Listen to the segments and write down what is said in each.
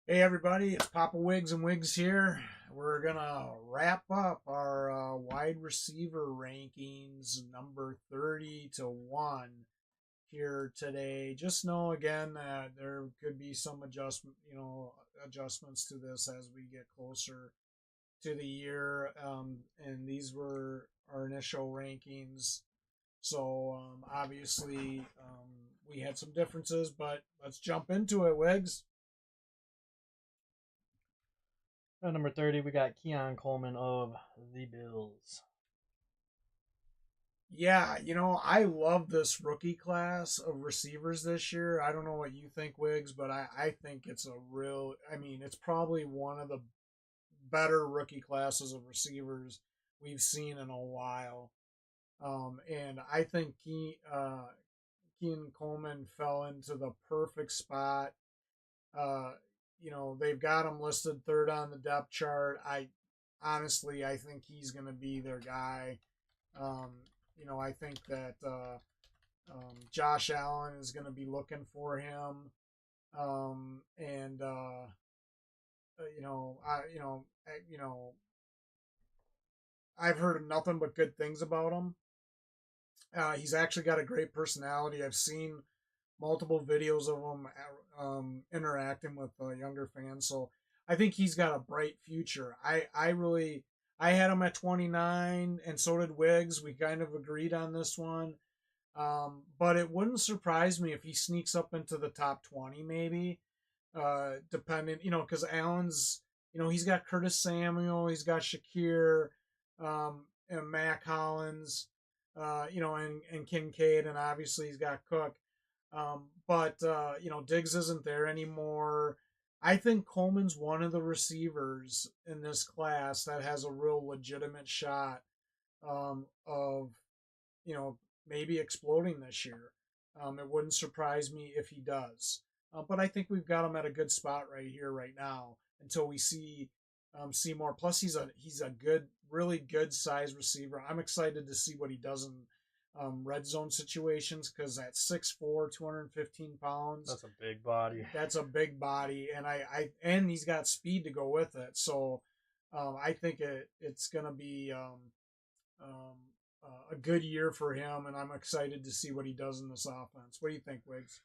Hey everybody, it's Papa Wigs and Wigs here. We're gonna wrap up our wide receiver rankings, number 30 to 1 here today. Just know again that there could be some adjustments to this as we get closer to the year. And these were our initial rankings, so obviously we had some differences, but let's jump into it, Wigs. At number 30, we got Keon Coleman of the Bills. Yeah, I love this rookie class of receivers this year. I don't know what you think, Wiggs, but I think it's probably one of the better rookie classes of receivers we've seen in a while. And I think Keenan Coleman fell into the perfect spot. Uh, they've got him listed third on the depth chart. I think he's going to be their guy. Um, I think that Josh Allen is going to be looking for him, and I've heard nothing but good things about him. He's actually got a great personality. I've seen multiple videos of him interacting with younger fans, so I think he's got a bright future. I had him at 29, and so did Wiggs. We kind of agreed on this one. But it wouldn't surprise me if he sneaks up into the top 20, maybe, depending, because Allen's, he's got Curtis Samuel, he's got Shakir, and Mac Hollins, and Kincaid, and obviously he's got Cook. But Diggs isn't there anymore. I think Coleman's one of the receivers in this class that has a real legitimate shot of you know, maybe exploding this year. It wouldn't surprise me if he does. But I think we've got him at a good spot right here, right now, until we see more. Plus, he's a good, really good size receiver. I'm excited to see what he does in red zone situations because at 6'4", 215 pounds, That's a big body. that's a big body, and and he's got speed to go with it. So I think it's gonna be um, a good year for him, and I'm excited to see what he does in this offense. What do you think, Wiggs?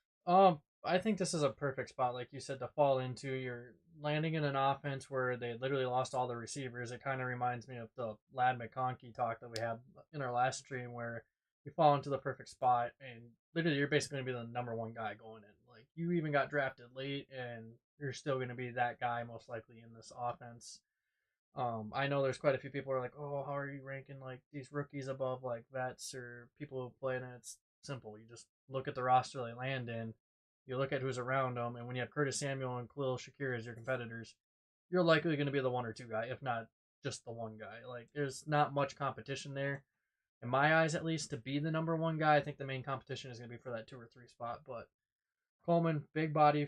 I think this is a perfect spot, like you said, to fall into. You're landing in an offense where they literally lost all the receivers. It kind of reminds me of the Lad McConkey talk that we had in our last stream, where you fall into the perfect spot, and literally you're basically going to be the number one guy going in. Like, you even got drafted late, and you're still going to be that guy most likely in this offense. I know there's quite a few people who are like, "Oh, how are you ranking like these rookies above like vets or people who played?" And it's simple. You just look at the roster they land in. You look at who's around them, and when you have Curtis Samuel and Khalil Shakir as your competitors, you're likely going to be the one or two guy, if not just the one guy. Like, there's not much competition there, in my eyes at least, to be the number one guy. I think the main competition is going to be for that two or three spot. But Coleman, big body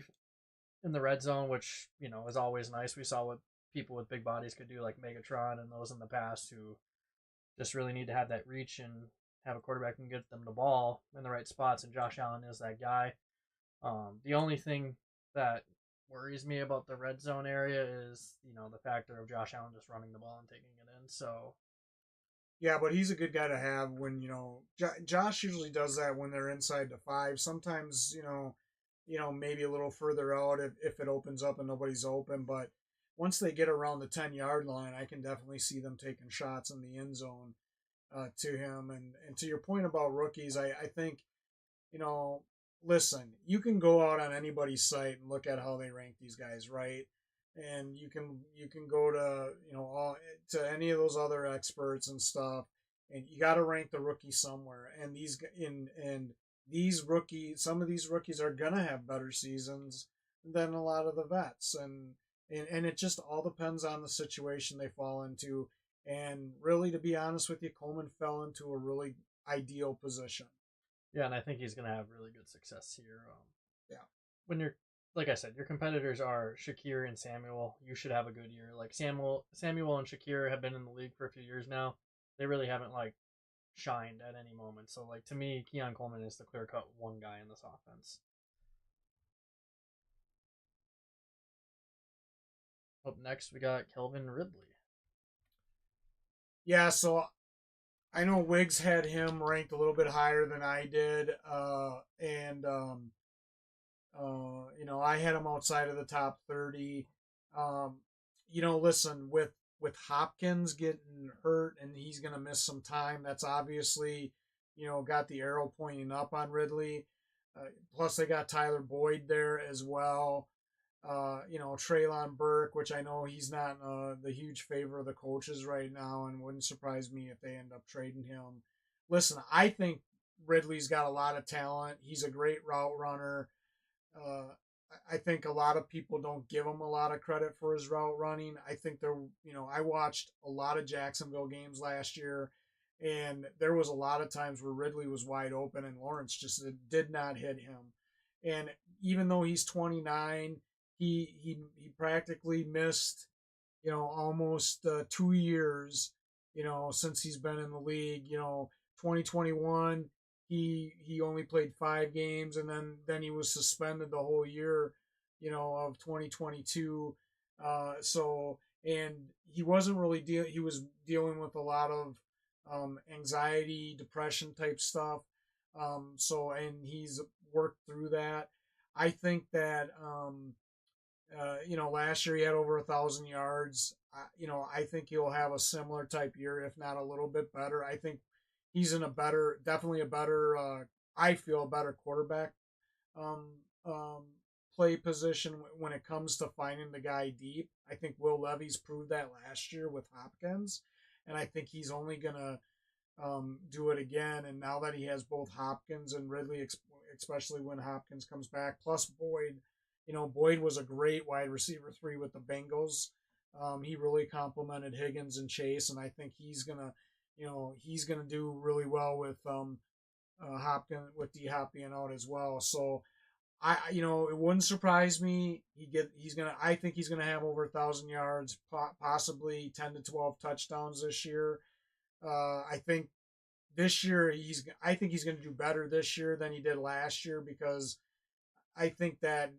in the red zone, which is always nice. We saw what people with big bodies could do, like Megatron and those in the past, who just really need to have that reach and have a quarterback who can get them the ball in the right spots. And Josh Allen is that guy. The only thing that worries me about the red zone area is the factor of Josh Allen just running the ball and taking it in. So Yeah, but he's a good guy to have when Josh usually does that when they're inside the five. Sometimes maybe a little further out if it opens up and nobody's open. But once they get around the 10-yard line, I can definitely see them taking shots in the end zone to him. And to your point about rookies, I think you know, listen, you can go out on anybody's site and look at how they rank these guys, right? And you can go to to any of those other experts and stuff, and you got to rank the rookie somewhere. And some of these rookies are gonna have better seasons than a lot of the vets, and it just all depends on the situation they fall into. And really, to be honest with you, Coleman fell into a really ideal position. yeah, and I think he's going to have really good success here. Yeah. When you're like I said, your competitors are Shakir and Samuel. You should have a good year. Like Samuel and Shakir have been in the league for a few years now. They really haven't like shined at any moment. So like to me, Keon Coleman is the clear cut one guy in this offense. Up next, we got Kelvin Ridley. Yeah, so I know Wiggs had him ranked a little bit higher than I did, and I had him outside of the top 30. Um, listen, with Hopkins getting hurt and he's going to miss some time, that's obviously, got the arrow pointing up on Ridley. Plus, they got Tyler Boyd there as well. Traylon Burke, which I know he's not the huge favor of the coaches right now, and wouldn't surprise me if they end up trading him. Listen, I think Ridley's got a lot of talent. He's a great route runner. Uh, I think a lot of people don't give him a lot of credit for his route running. I think I watched a lot of Jacksonville games last year, and there was a lot of times where Ridley was wide open and Lawrence just did not hit him. And even though he's 29, he practically missed, almost 2 years, since he's been in the league. 2021 he only played 5 games, and then he was suspended the whole year, of 2022. So and he wasn't really he was dealing with a lot of anxiety, depression type stuff. And he's worked through that. I think that last year he had over 1,000 yards. I think he'll have a similar type year, if not a little bit better. I think he's in definitely a better, I feel a better quarterback um, um, play position when it comes to finding the guy deep. I think Will Levis proved that last year with Hopkins, and I think he's only gonna do it again. And now that he has both Hopkins and Ridley, especially when Hopkins comes back, plus Boyd, Boyd was a great wide receiver 3 with the Bengals. He really complimented Higgins and Chase, and I think he's gonna do really well with Hopkins, with D Hop being out as well. So it wouldn't surprise me. I think he's gonna have over 1,000 yards, possibly 10 to 12 touchdowns this year. I think this year I think he's going to do better this year than he did last year, because I think that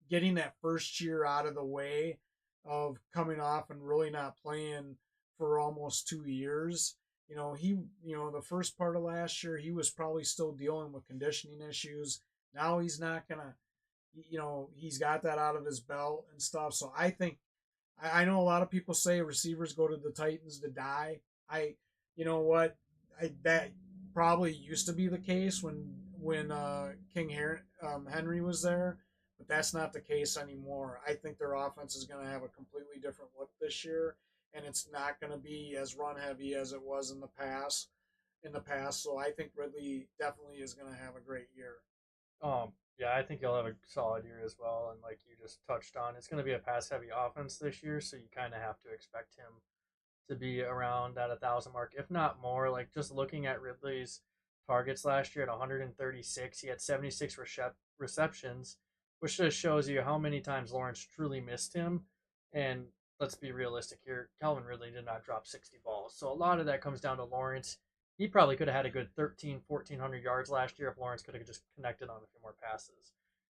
getting that first year out of the way of coming off and really not playing for almost 2 years. The first part of last year, he was probably still dealing with conditioning issues. Now he's not going to, he's got that out of his belt and stuff. So I think, I know a lot of people say receivers go to the Titans to die. You know what? That probably used to be the case when Henry was there, but that's not the case anymore. I think their offense is going to have a completely different look this year, and it's not going to be as run heavy as it was in the past. So I think Ridley definitely is going to have a great year. Yeah, I think he'll have a solid year as well. And like you just touched on, it's going to be a pass heavy offense this year, so you kind of have to expect him to be around that 1,000 mark, if not more. Like just looking at Ridley's targets last year at 136, he had 76 receptions, which just shows you how many times Lawrence truly missed him. And let's be realistic here, Calvin Ridley did not drop 60 balls. So a lot of that comes down to Lawrence. He probably could have had a good 1,400 yards last year if Lawrence could have just connected on a few more passes.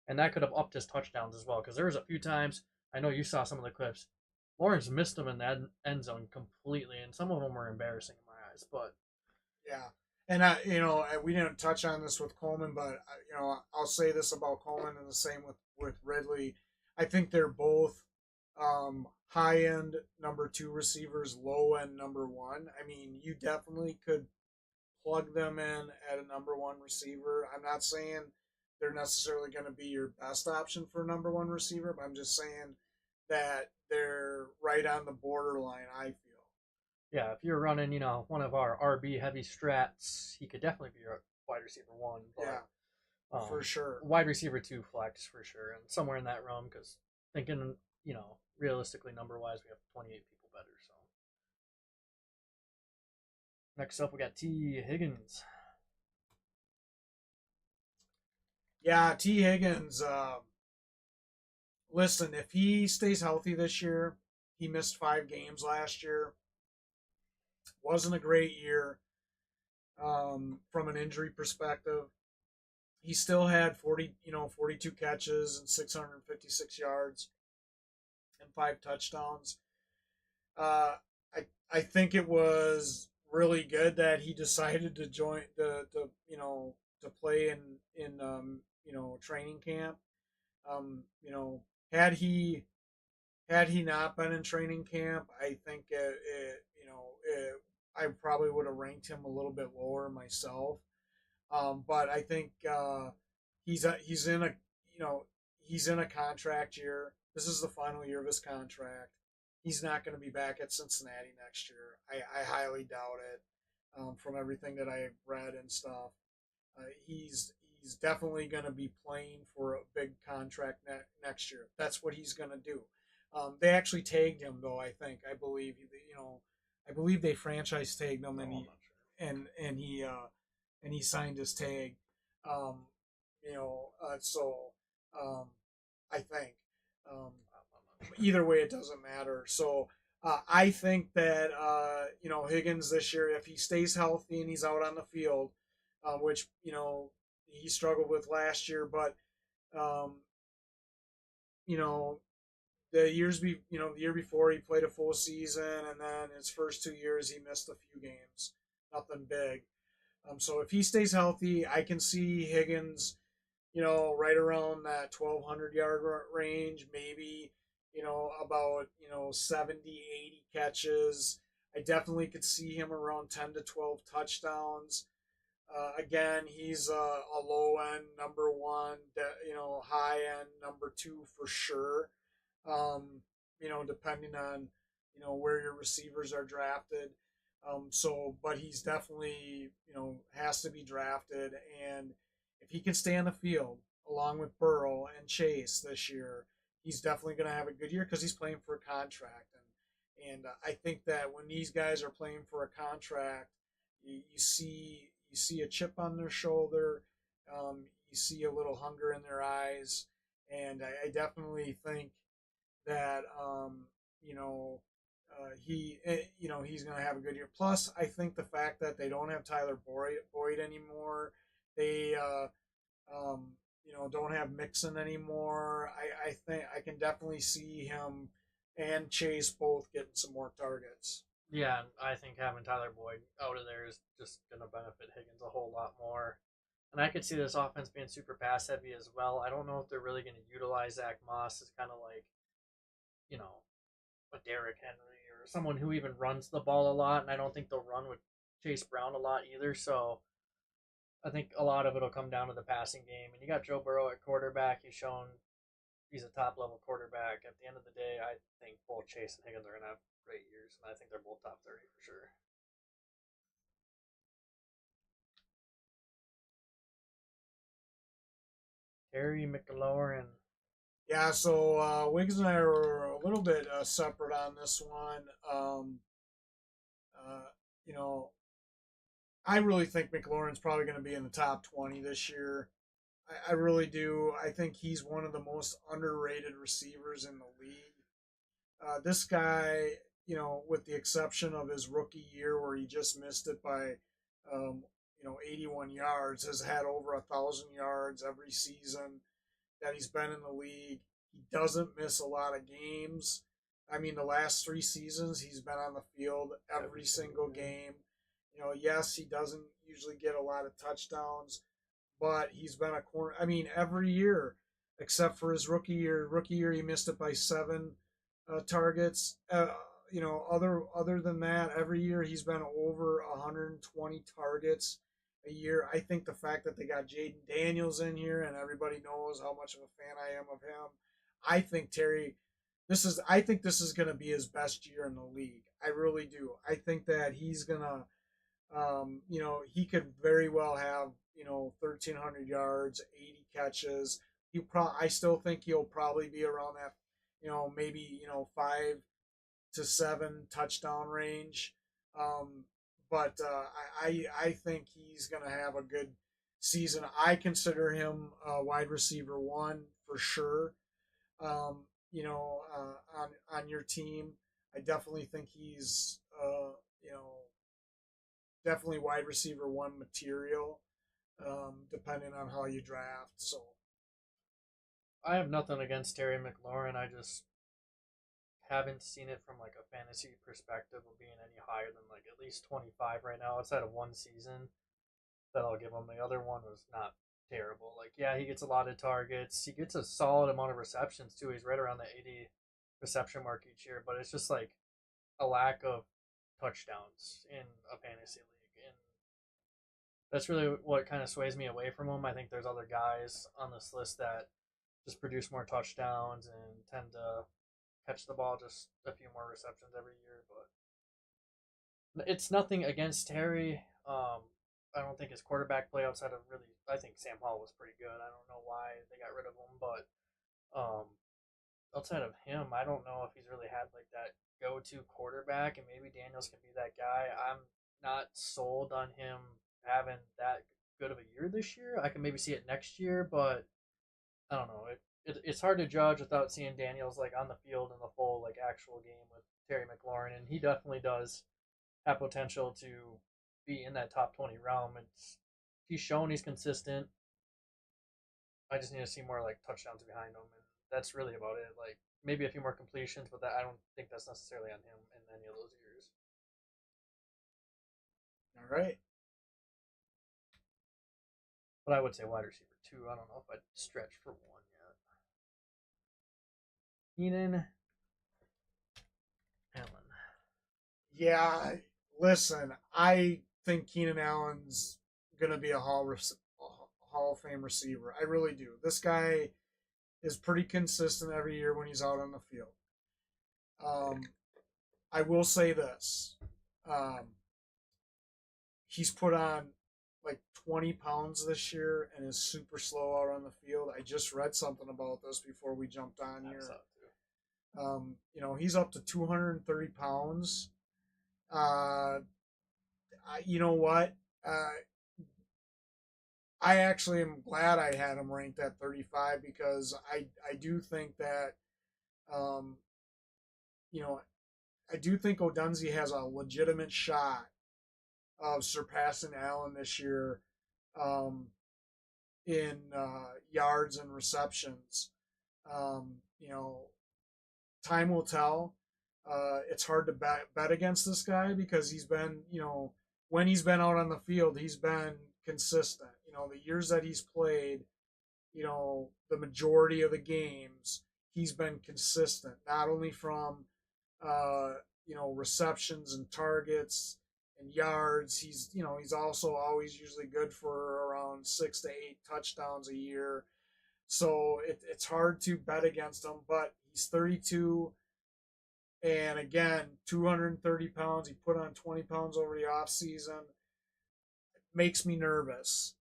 And that could have upped his touchdowns as well, because there was a few times, I know you saw some of the clips, Lawrence missed them in that end zone completely, and some of them were embarrassing in my eyes. But Yeah. And we didn't touch on this with Coleman, but I'll say this about Coleman, and the same with Ridley. I think they're both high end number 2 receivers, low end number 1. I mean, you definitely could plug them in at a number 1 receiver. I'm not saying they're necessarily going to be your best option for a number 1 receiver, but I'm just saying that they're right on the borderline, I feel. yeah, if you're running, one of our RB heavy strats, he could definitely be a wide receiver 1, Yeah, but for sure. wide receiver 2 flex for sure, and somewhere in that realm. Because thinking, realistically, number wise, we have 28 people better. So next up, we got T Higgins. Yeah, T. Higgins. Listen, if he stays healthy this year, he missed 5 games last year. Wasn't a great year from an injury perspective. He still had 42 catches and 656 yards. and 5 touchdowns. Uh, I think it was really good that he decided to join the to play in training camp. You know, had he had he not been in training camp, I think I probably would have ranked him a little bit lower myself. But I think he's in a you know he's in a contract year. This is the final year of his contract. He's not going to be back at Cincinnati next year. I highly doubt it. From everything that I've read and stuff, he's definitely going to be playing for a big contract next year. That's what he's going to do. They actually tagged him though. I believe I believe they franchise tagged him, and No, I'm he not sure. and and he uh, and he signed his tag. Um, so um, I think I'm not sure. either way, it doesn't matter. So I think that Higgins this year, if he stays healthy and he's out on the field, which he struggled with last year, but um, you know the year before he played a full season, and then his first 2 years he missed a few games, nothing big. So if he stays healthy, I can see Higgins, right around that 1,200 yard range, maybe, about 70, 80 catches. I definitely could see him around 10 to 12 touchdowns. Again, he's a low end number one, high end number two for sure. Depending on where your receivers are drafted. But he's definitely has to be drafted, and if he can stay on the field along with Burrow and Chase this year, he's definitely going to have a good year because he's playing for a contract, and I think that when these guys are playing for a contract, you see a chip on their shoulder, you see a little hunger in their eyes, and I definitely think that he's going to have a good year. Plus, I think the fact that they don't have Tyler Boyd anymore, they don't have Mixon anymore. I think I can definitely see him and Chase both getting some more targets. Yeah, I think having Tyler Boyd out of there is just going to benefit Higgins a whole lot more. And I could see this offense being super pass heavy as well. I don't know if they're really going to utilize Zach Moss as kind of like, you know, a Derrick Henry or someone who even runs the ball a lot. And I don't think they'll run with Chase Brown a lot either. So I think a lot of it'll come down to the passing game. And you got Joe Burrow at quarterback. He's shown he's a top level quarterback. At the end of the day, I think both Chase and Higgins are going to have great years. And I think they're both top 30 for sure. Terry McLaurin. Yeah, so Wiggs and I are a little bit separate on this one. Uh, you know, I really think McLaurin's probably going to be in the top 20 this year. I really do. I think he's one of the most underrated receivers in the league. This guy, with the exception of his rookie year where he just missed it by, 81 yards, has had over 1,000 yards every season that he's been in the league. He doesn't miss a lot of games. I mean, the last 3 seasons, he's been on the field every single game. Yes, he doesn't usually get a lot of touchdowns, but he's been a corner. I mean, every year except for his rookie year. Rookie year, he missed it by 7 targets. Other than that, every year he's been over 120 targets a year. I think the fact that they got Jaden Daniels in here and everybody knows how much of a fan I am of him. I think Terry, I think this is going to be his best year in the league. I really do. I think that he's gonna he could very well have 1,300 yards, 80 catches. I still think he'll probably be around that, maybe 5 to 7 touchdown range. Um, but I think he's going to have a good season. I consider him wide receiver one for sure. On your team, I definitely think he's definitely wide receiver one material, depending on how you draft. So I have nothing against Terry McLaurin. I just haven't seen it from like a fantasy perspective of being any higher than like at least 25 right now outside of one season that I'll give him. The other one was not terrible. Like, yeah, he gets a lot of targets. He gets a solid amount of receptions too. He's right around the 80 reception mark each year, but it's just like a lack of touchdowns in a fantasy league. And that's really what kind of sways me away from him. I think there's other guys on this list that just produce more touchdowns and tend to catch the ball just a few more receptions every year. But it's nothing against Terry. I don't think his quarterback play outside of really. I think Sam Hall was pretty good. I don't know why they got rid of him, but outside of him, I don't know if he's really had like that go-to quarterback, and maybe Daniels can be that guy. I'm not sold on him having that good of a year this year. I can maybe see it next year, but I don't know. It's hard to judge without seeing Daniels like on the field in the full like actual game with Terry McLaurin, and he definitely does have potential to be in that top 20 realm. He's shown he's consistent. I just need to see more like touchdowns behind him, and that's really about it. Like maybe a few more completions, but that I don't think that's necessarily on him in any of those years. All right. But I would say wide receiver two. I don't know if I'd stretch for one yet. Keenan Allen. Yeah, listen, I think Keenan Allen's gonna be a Hall of Fame receiver. I really do. This guy is pretty consistent every year when he's out on the field. Um, I will say this: um, he's put on like 20 pounds this year and is super slow out on the field. I just read something about this before we jumped on I saw here. it too. He's up to 230 pounds. Uh, you know what? Uh, I actually am glad I had him ranked at 35 because I do think that um, you know I do think Odunze has a legitimate shot of surpassing Allen this year um, in yards and receptions. Um, you know, time will tell. It's hard to bet against this guy because he's been, when he's been out on the field, he's been consistent. The years that he's played, the majority of the games, he's been consistent, not only from, receptions and targets and yards. He's also always usually good for around 6 to 8 touchdowns a year. So it's hard to bet against him, but he's 32. And again, 230 pounds. He put on 20 pounds over the offseason. Makes me nervous.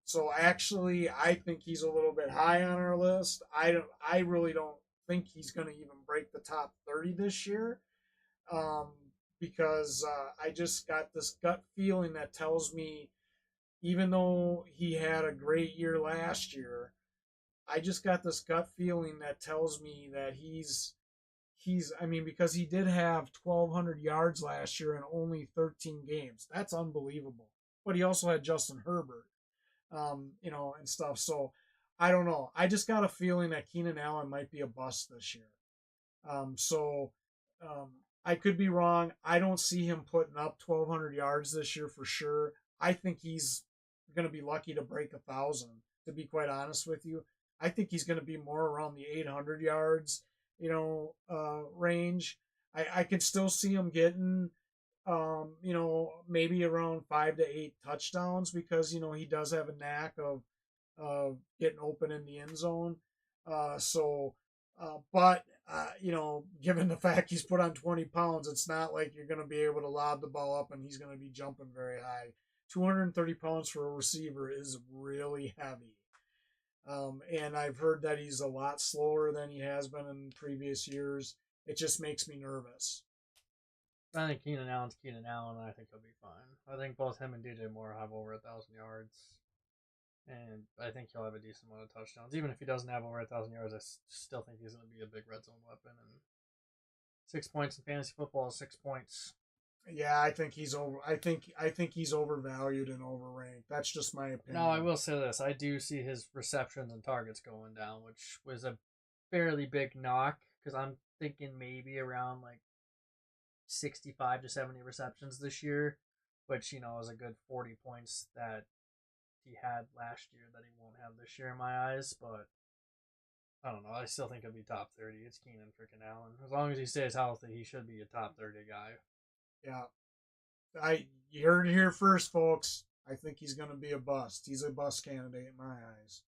So actually, I think he's a little bit high on our list. I really don't think he's going to even break the top 30 this year. Um, because I just got this gut feeling that tells me, even though he had a great year last year, I just got this gut feeling that tells me that because he did have 1,200 yards last year in only 13 games. That's unbelievable. But he also had Justin Herbert, and stuff. So I don't know. I just got a feeling that Keenan Allen might be a bust this year. So I could be wrong. I don't see him putting up 1,200 yards this year for sure. I think he's going to be lucky to break 1,000. To be quite honest with you, I think he's going to be more around the 800 yards, range. I can still see him getting, maybe around 5 to 8 touchdowns because he does have a knack of getting open in the end zone. But given the fact he's put on 20 pounds, it's not like you're going to be able to lob the ball up and he's going to be jumping very high. 230 pounds for a receiver is really heavy. And I've heard that he's a lot slower than he has been in previous years. It just makes me nervous. I think Keenan Allen's Keenan Allen, and I think he'll be fine. I think both him and DJ Moore have over 1,000 yards, and I think he'll have a decent amount of touchdowns. Even if he doesn't have over 1,000 yards, I still think he's going to be a big red zone weapon. And 6 points in fantasy football is 6 points. Yeah, I think he's over. I think he's overvalued and overranked. That's just my opinion. Now, I will say this: I do see his receptions and targets going down, which was a fairly big knock because I'm thinking maybe around like 65 to 70 receptions this year, which is a good 40 points that he had last year that he won't have this year in my eyes. But I don't know. I still think he'll be top 30. It's Keenan freaking Allen. As long as he stays healthy, he should be a top 30 guy. Yeah, you heard it here first, folks. I think he's going to be a bust. He's a bust candidate in my eyes.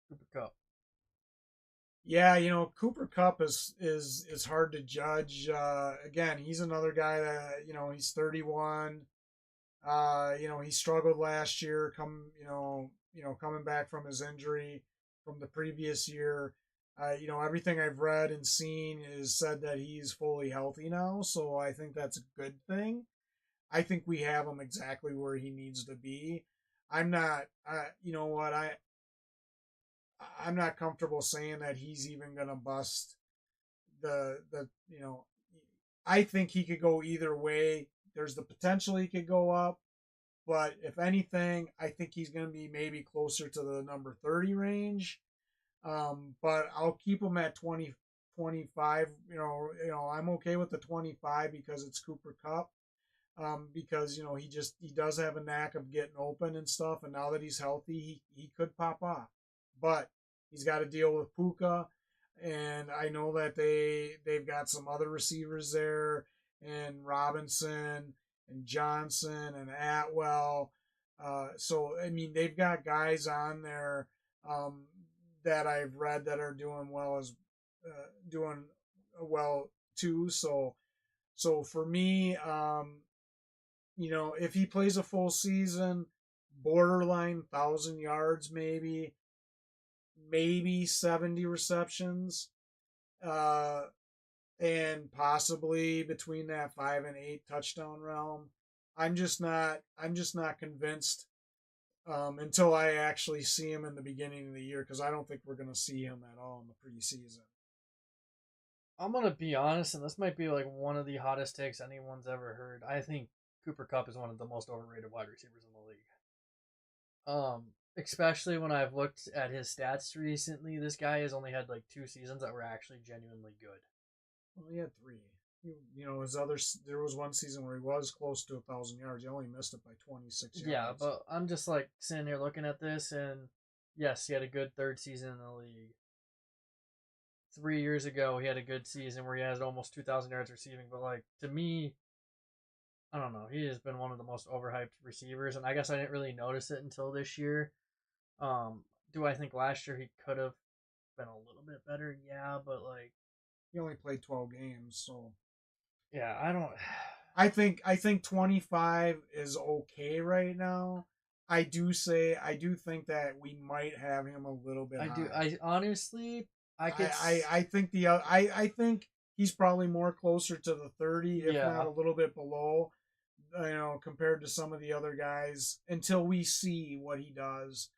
Cooper Cup. Yeah, Cooper Cup is hard to judge. Again, he's another guy that he's 31. He struggled last year. Coming back from his injury from the previous year. Everything I've read and seen is said that he's fully healthy now, so I think that's a good thing. I think we have him exactly where he needs to be. I'm not. You know what? I'm not comfortable saying that he's even gonna bust the. I think he could go either way. There's the potential he could go up, but if anything, I think he's going to be maybe closer to the number 30 range. But I'll keep him at 20, 25. I'm okay with the 25 because it's Cooper Cup. Because he does have a knack of getting open and stuff, and now that he's healthy, he could pop off. But he's got to deal with Puka, and I know that they've got some other receivers there, and Robinson and Johnson and Atwell. So I mean, they've got guys on there that I've read that are doing well too. So for me, if he plays a full season, borderline 1,000 yards, maybe 70 receptions, uh, and possibly between that 5 and 8 touchdown realm. I'm just not convinced until I actually see him in the beginning of the year because I don't think we're going to see him at all in the preseason. I'm gonna be honest, and this might be like one of the hottest takes anyone's ever heard. I think Cooper Cup is one of the most overrated wide receivers in the league. Especially when I've looked at his stats recently, this guy has only had like 2 seasons that were actually genuinely good. Well, he had three. His other there was one season where he was close to 1,000 yards. He only missed it by 26 Yeah, yards. but I'm just like sitting here looking at this, and yes, he had a good third season in the league. 3 years ago, he had a good season where he had almost 2,000 yards receiving. But like to me, I don't know. He has been one of the most overhyped receivers, and I guess I didn't really notice it until this year. Um, do I think last year he could have been a little bit better? Yeah, but like, He only played 12 games, so yeah, I don't. I think 25 is okay right now. I do think that we might have him a little bit I do. high. I honestly, I could. I think he's probably more closer to the 30, if not Yeah, a little bit below, compared to some of the other guys until we see what he does.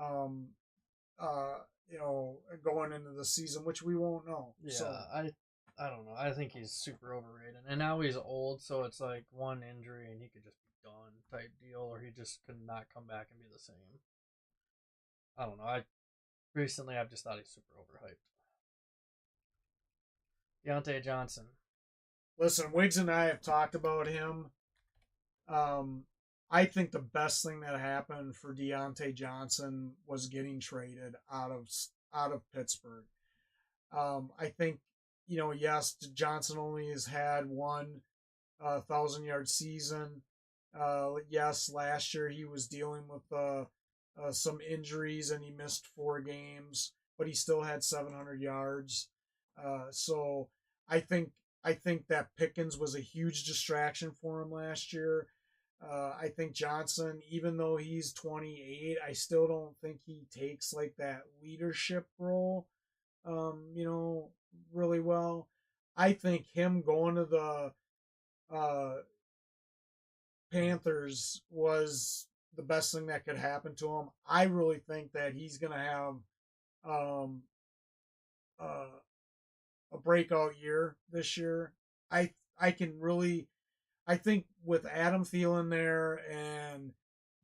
Um, going into the season, which we won't know. yeah. So I don't know. I think he's super overrated, and now he's old, so it's like one injury and he could just be done type deal, or he just could not come back and be the same. I don't know. I've just thought he's super overhyped. Deontay Johnson. listen, Wiggs and I have talked about him. Um, I think the best thing that happened for Deontay Johnson was getting traded out of Pittsburgh. I think yes, Johnson only has had one 1,000 yard season. Yes, last year he was dealing with some injuries and he missed 4 games, but he still had 700 yards. So I think I think that Pickens was a huge distraction for him last year. I think Johnson, even though he's 28, I still don't think he takes like that leadership role, you know, really well. I think him going to the uh, Panthers was the best thing that could happen to him. I really think that he's going to have um, uh, a breakout year this year. I can really I think with Adam Thielen there and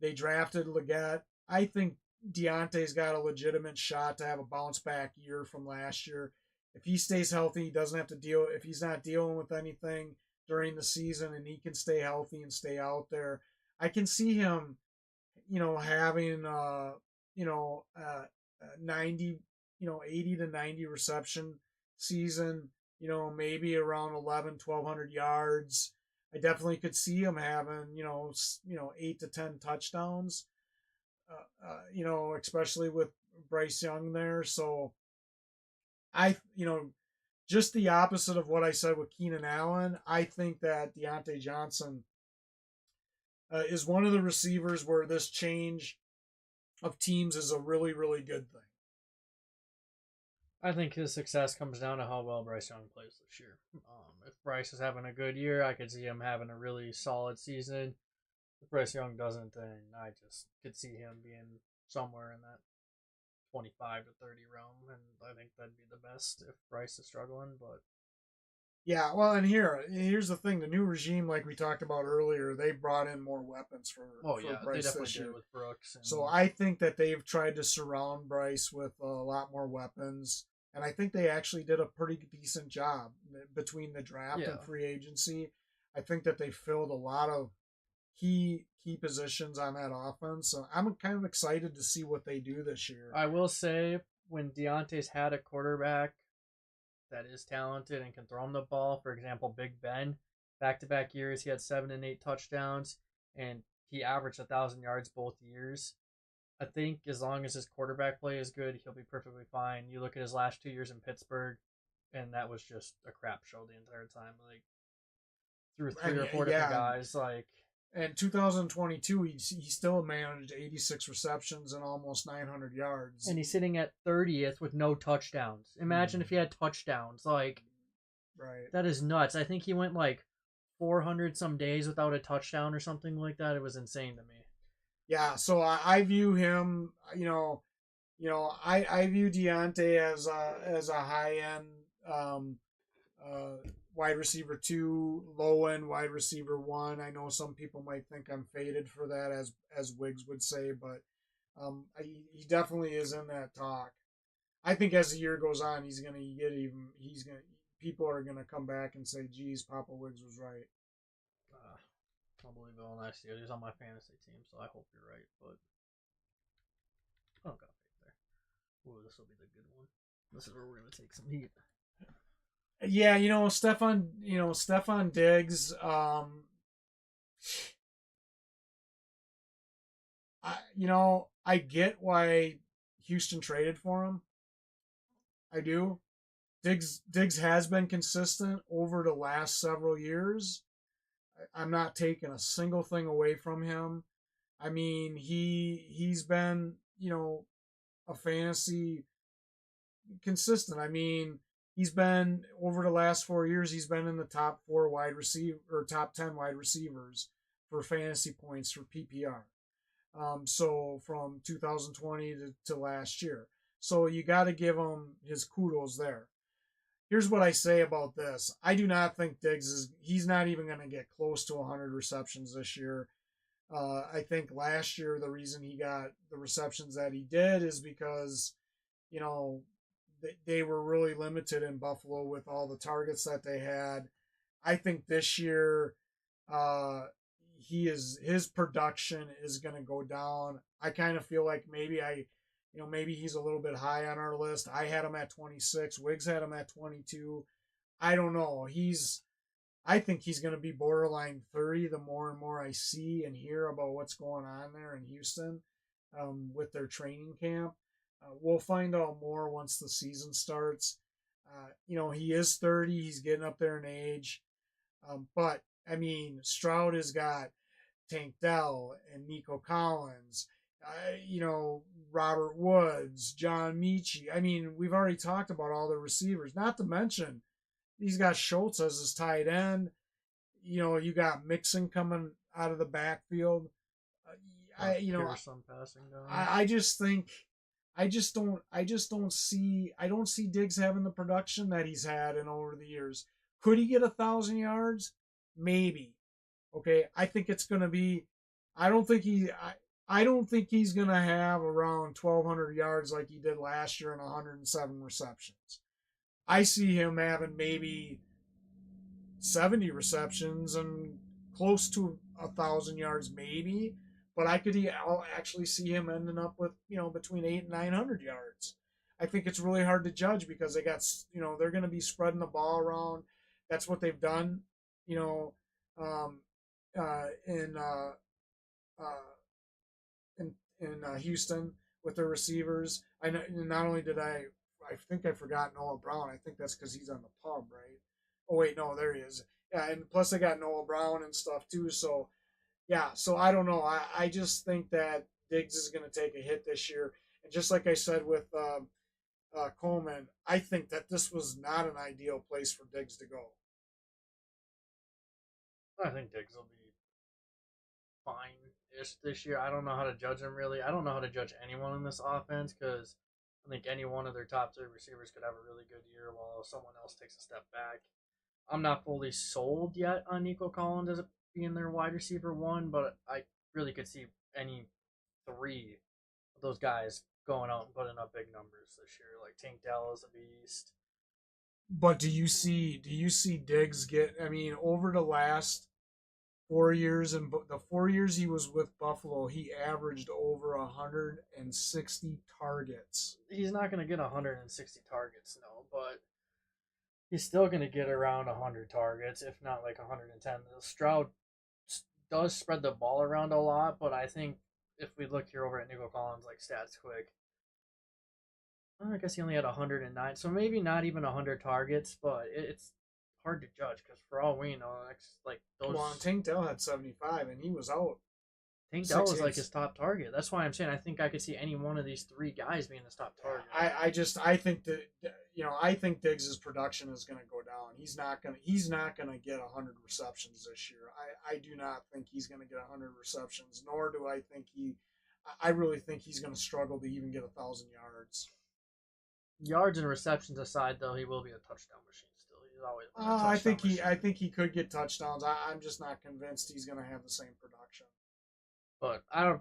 they drafted Leggett, I think Deontay's got a legitimate shot to have a bounce back year from last year. If he stays healthy, he doesn't have to deal. If he's not dealing with anything during the season, and he can stay healthy and stay out there, I can see him, having you know, 90, 80 to 90 reception season. Maybe around 11, 1,200 yards. I definitely could see him having, 8 to 10 touchdowns. Especially with Bryce Young there. So just the opposite of what I said with Keenan Allen. I think that Deontay Johnson is one of the receivers where this change of teams is a really, really good thing. I think his success comes down to how well Bryce Young plays this year. If Bryce is having a good year, I could see him having a really solid season. If Bryce Young doesn't, then I just could see him being somewhere in that 25 to 30 realm, and I think that'd be the best if Bryce is struggling. But Yeah, well, and here's the thing: the new regime, like we talked about earlier, they brought in more weapons oh for yeah, they Bryce definitely this did year. with Brooks and So I think that they've tried to surround Bryce with a lot more weapons, and I think they actually did a pretty decent job between the draft and yeah. free agency. I think that they filled a lot of key positions on that offense. So I'm kind of excited to see what they do this year. I will say when Deontay's had a quarterback that is talented and can throw him the ball, for example, Big Ben, back to back years he had 7 and 8 touchdowns, and he averaged 1,000 yards both years. I think as long as his quarterback play is good, he'll be perfectly fine. You look at his last 2 years in Pittsburgh, and that was just a crap show the entire time. Like through three And or four different yeah, guys, like in 2022, he still managed 86 receptions and almost 900 yards. and he's sitting at 30th with no touchdowns. Imagine if he had touchdowns. Like Right. that is nuts. I think he went like 400 some days without a touchdown or something like that. It was insane to me. Yeah. So I view him. I view Deontay as a high end uh, wide receiver 2, low end wide receiver 1. I know some people might think I'm faded for that, as Wiggs would say, but he definitely is in that talk. I think as the year goes on, he's gonna get even. He's gonna People are gonna come back and say, "Geez, Papa Wiggs was right." Unbelievable. And I see it. He's on my fantasy team, so I hope you're right. But I don't got faith there. Ooh, this will be the good one. This is where we're gonna take some heat. Yeah, Stefon Diggs. I get why Houston traded for him. I do. Diggs has been consistent over the last several years. I'm not taking a single thing away from him. I mean, he's been, a fantasy consistent. I mean, he's been over the last 4 years. He's been in the top 4 wide receiver or top 10 wide receivers for fantasy points for PPR. So from 2020 to last year. So you got to give him his kudos there. Here's what I say about this. I do not think he's not even going to get close to 100 receptions this year. I think last year the reason he got the receptions that he did is because, you know, they were really limited in Buffalo with all the targets that they had. I think this year, uh, his production is going to go down. I kind of feel like maybe he's a little bit high on our list. I had him at 26. Wiggs had him at 22. I don't know. I think he's going to be borderline 30 the more and more I see and hear about what's going on there in Houston with their training camp. We'll find out more once the season starts. He is 30. He's getting up there in age. But, I mean, Stroud has got Tank Dell and Nico Collins, Robert Woods, John Michie. I mean, we've already talked about all the receivers, not to mention he's got Schultz as his tight end. You got Mixon coming out of the backfield. Pearson passing down. I just think I don't see Diggs having the production that he's had in over the years. Could he get 1,000 yards? Maybe. Okay, I think it's going to be. I don't think I don't think he's going to have around 1,200 yards like he did last year and 107 receptions. I see him having maybe 70 receptions and close to 1,000 yards, maybe. But I'll actually see him ending up with between 800 and 900 yards. I think it's really hard to judge because they're going to be spreading the ball around. That's what they've done, you know, um, in Houston with their receivers. I know, not only did I think I forgot Noah Brown. I think that's because he's on the pub, right? Oh wait, no, there he is. Yeah, and plus they got Noah Brown and stuff too. So yeah, so I don't know. I just think that Diggs is going to take a hit this year, and just like I said with Coleman, I think that this was not an ideal place for Diggs to go. I think Diggs will be fine-ish this year. I don't know how to judge him really. I don't know how to judge anyone in this offense because I think any one of their top three receivers could have a really good year while someone else takes a step back. I'm not fully sold yet on Nico Collins as being their wide receiver one, but I really could see any three of those guys going out and putting up big numbers this year. Like Tank Dell is a beast. But do you see Diggs get? I mean, over the last 4 years, and the 4 years he was with Buffalo, he averaged over 160 targets. He's not going to get 160 targets, no, but he's still going to get around 100 targets, if not like 110. Stroud does spread the ball around a lot, but I think if we look here over at Nico Collins, like stats quick, I guess he only had 109, so maybe not even 100 targets, but it's hard to judge because for all we know, it's like Well, and those. Tank Dell had 75, and he was out Tank Dell six was like his games. top target. That's why I'm saying I think I could see any one of these three guys being his top target. I think that I think Diggs's production is going to go down. He's not going to get 100 receptions this year. I do not think he's going to get 100 receptions. Nor do I think he. I really think he's going to struggle to even get 1,000 yards. Yards and receptions aside, though, he will be a touchdown machine still. He's always been a I touchdown think he I machine. think he could get touchdowns. I'm just not convinced he's going to have the same production. But I don't.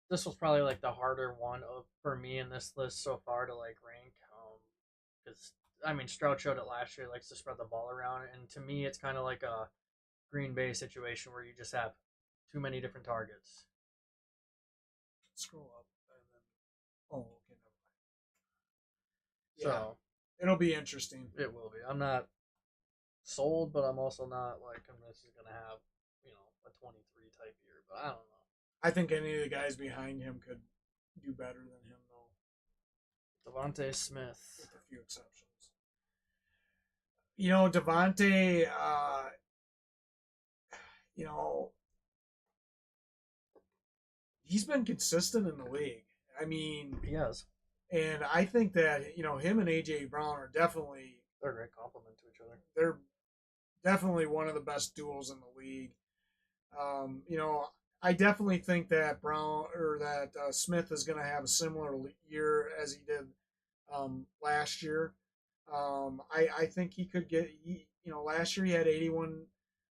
This was probably like the harder one for me in this list so far to like rank. Because I mean, Stroud showed it last year. He likes to spread the ball around, and to me, it's kind of like a Green Bay situation where you just have too many different targets. Scroll up and then okay, never mind. Yeah, So it'll be interesting. it will be. I'm not sold, but I'm also not like convinced he's gonna have a 23 type year. But I don't know. I think any of the guys behind him could do better than him though, Devontae Smith. with a few exceptions. Devontae, you know, he's been consistent in the league. I mean, He has. and I think that him and AJ Brown are They're a great compliment to each other. they're definitely one of the best duels in the league. Um, you know, I definitely think that Brown or that Smith is going to have a similar year as he did last year. I think he could get. Last year he had 81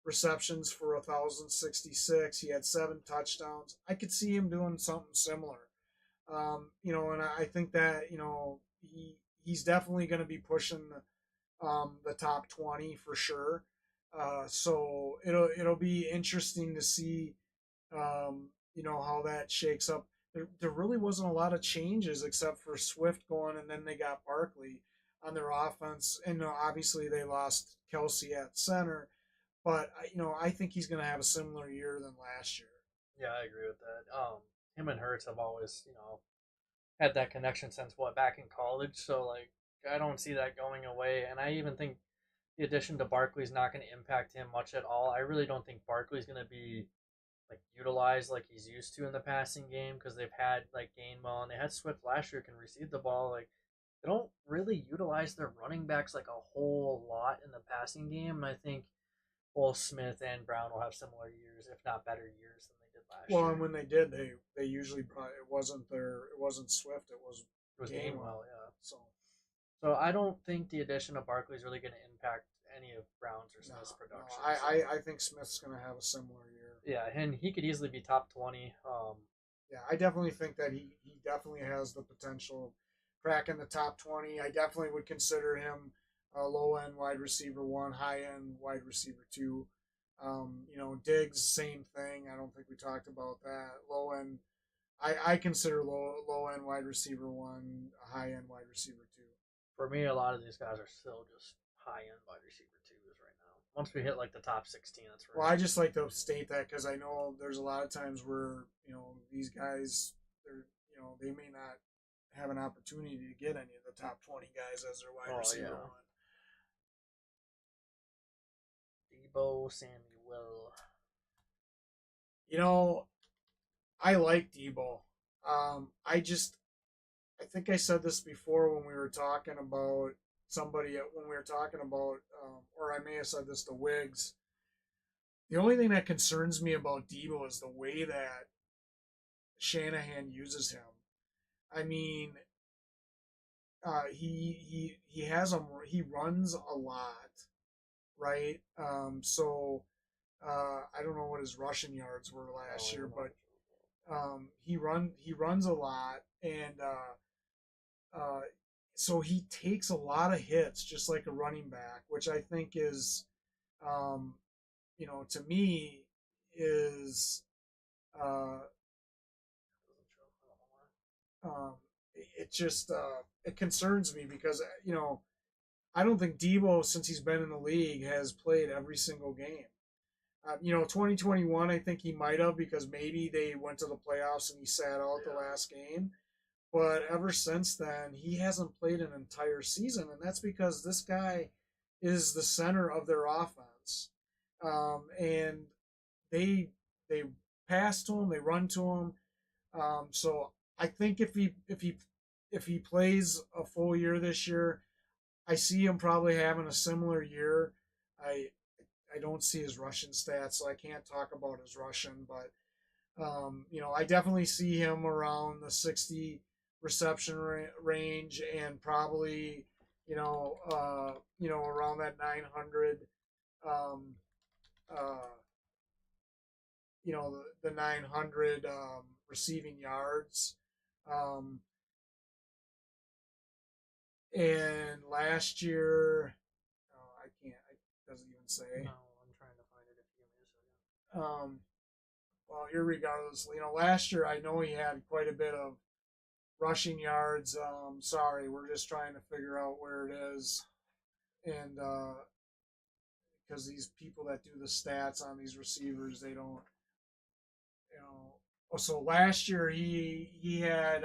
receptions for 1,066. He had 7 touchdowns. I could see him doing something similar. And I think that he's definitely going to be pushing the top 20 for sure. So it'll be interesting to see how that shakes up. There really wasn't a lot of changes except for Swift going, and then they got Barkley on their offense, and obviously they lost Kelsey at center. But I think he's going to have a similar year than last year. Yeah, I agree with that. Him and Hurts have always had that connection since what back in college. So like I don't see that going away, and I even think the addition to Barkley is not going to impact him much at all. I really don't think Barkley's going to be like utilized like he's used to in the passing game because they've had like Gainwell and they had Swift last year who can receive the ball. Like they don't really utilize their running backs like a whole lot in the passing game, and I think both Smith and Brown will have similar years, if not better years than they did last Well, and year. when they did, they usually brought it wasn't Swift, it was It was Gainwell. Gainwell, yeah. So So I don't think the addition of Barkley is really going to impact any of Brown's or no, Smith's no, production. I So I, I think Smith's going to have a similar year. yeah, and he could easily be top 20. Yeah, I definitely think that he definitely has the potential of cracking the top 20. I definitely would consider him a low end wide receiver one, high end wide receiver two. Diggs, same thing. I don't think we talked about that. Low end, I consider low end wide receiver one, high end wide receiver two. For me, a lot of these guys are still just high end wide receiver twos right now. Once we hit like the top 16, that's where Well, I just like to state that because I know there's a lot of times where these guys, they may not have an opportunity to get any of the top 20 guys as their wide oh receiver yeah, one. Debo Samuel. You know, I like Debo. I think I said this before when we were talking about when we were talking about, or I may have said this to Wiggs. The only thing that concerns me about Debo is the way that Shanahan uses him. I mean, he has him. He runs a lot, right? I don't know what his rushing yards were last year, but he runs a lot, and so he takes a lot of hits, just like a running back, which I think is, um, to me, is uh, um, it just it concerns me because I don't think Debo, since he's been in the league, has played every single game. 2021, I think he might have because maybe they went to the playoffs and he sat out the last game. But ever since then, he hasn't played an entire season, and that's because this guy is the center of their offense. And they pass to him, they run to him. So I think if he plays a full year this year, I see him probably having a similar year. I I don't see his Russian stats, so I can't talk about his Russian, but I definitely see him around the 60 reception range and probably around that 900 um, uh, the 900 receiving yards. Um, and last year, I can't. It doesn't even say. No, I'm trying to find it. If you give me a second. Well, irregardless, last year I know he had quite a bit of rushing yards. Sorry, we're just trying to figure out where it is, and because these people that do the stats on these receivers, they don't, you know. Oh, so last year he had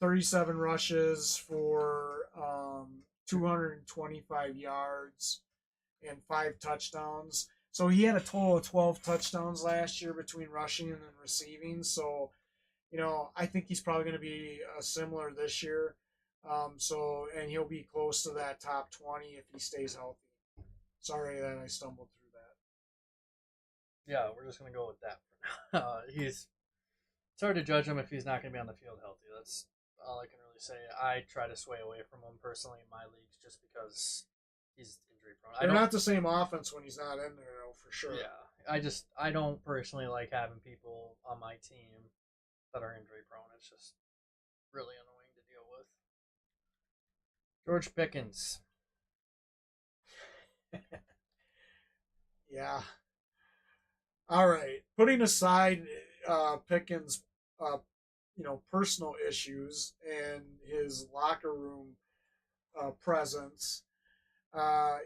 37 rushes for 225 yards and 5 touchdowns. So he had a total of 12 touchdowns last year between rushing and then receiving. So, I think he's probably going to be similar this year. And he'll be close to that top 20 if he stays healthy. Sorry that I stumbled through that. Yeah, we're just gonna go with that for now. He's It's hard to judge him if he's not going to be on the field healthy. That's all I can really say. I try to sway away from him personally in my leagues just because he's injury prone. I They're don't. not the same offense when he's not in there, though, for sure. Yeah, I don't personally like having people on my team that are injury prone. It's just really annoying to deal with. George Pickens. Yeah. All right. Putting aside Pickens' personal issues and his locker room presence,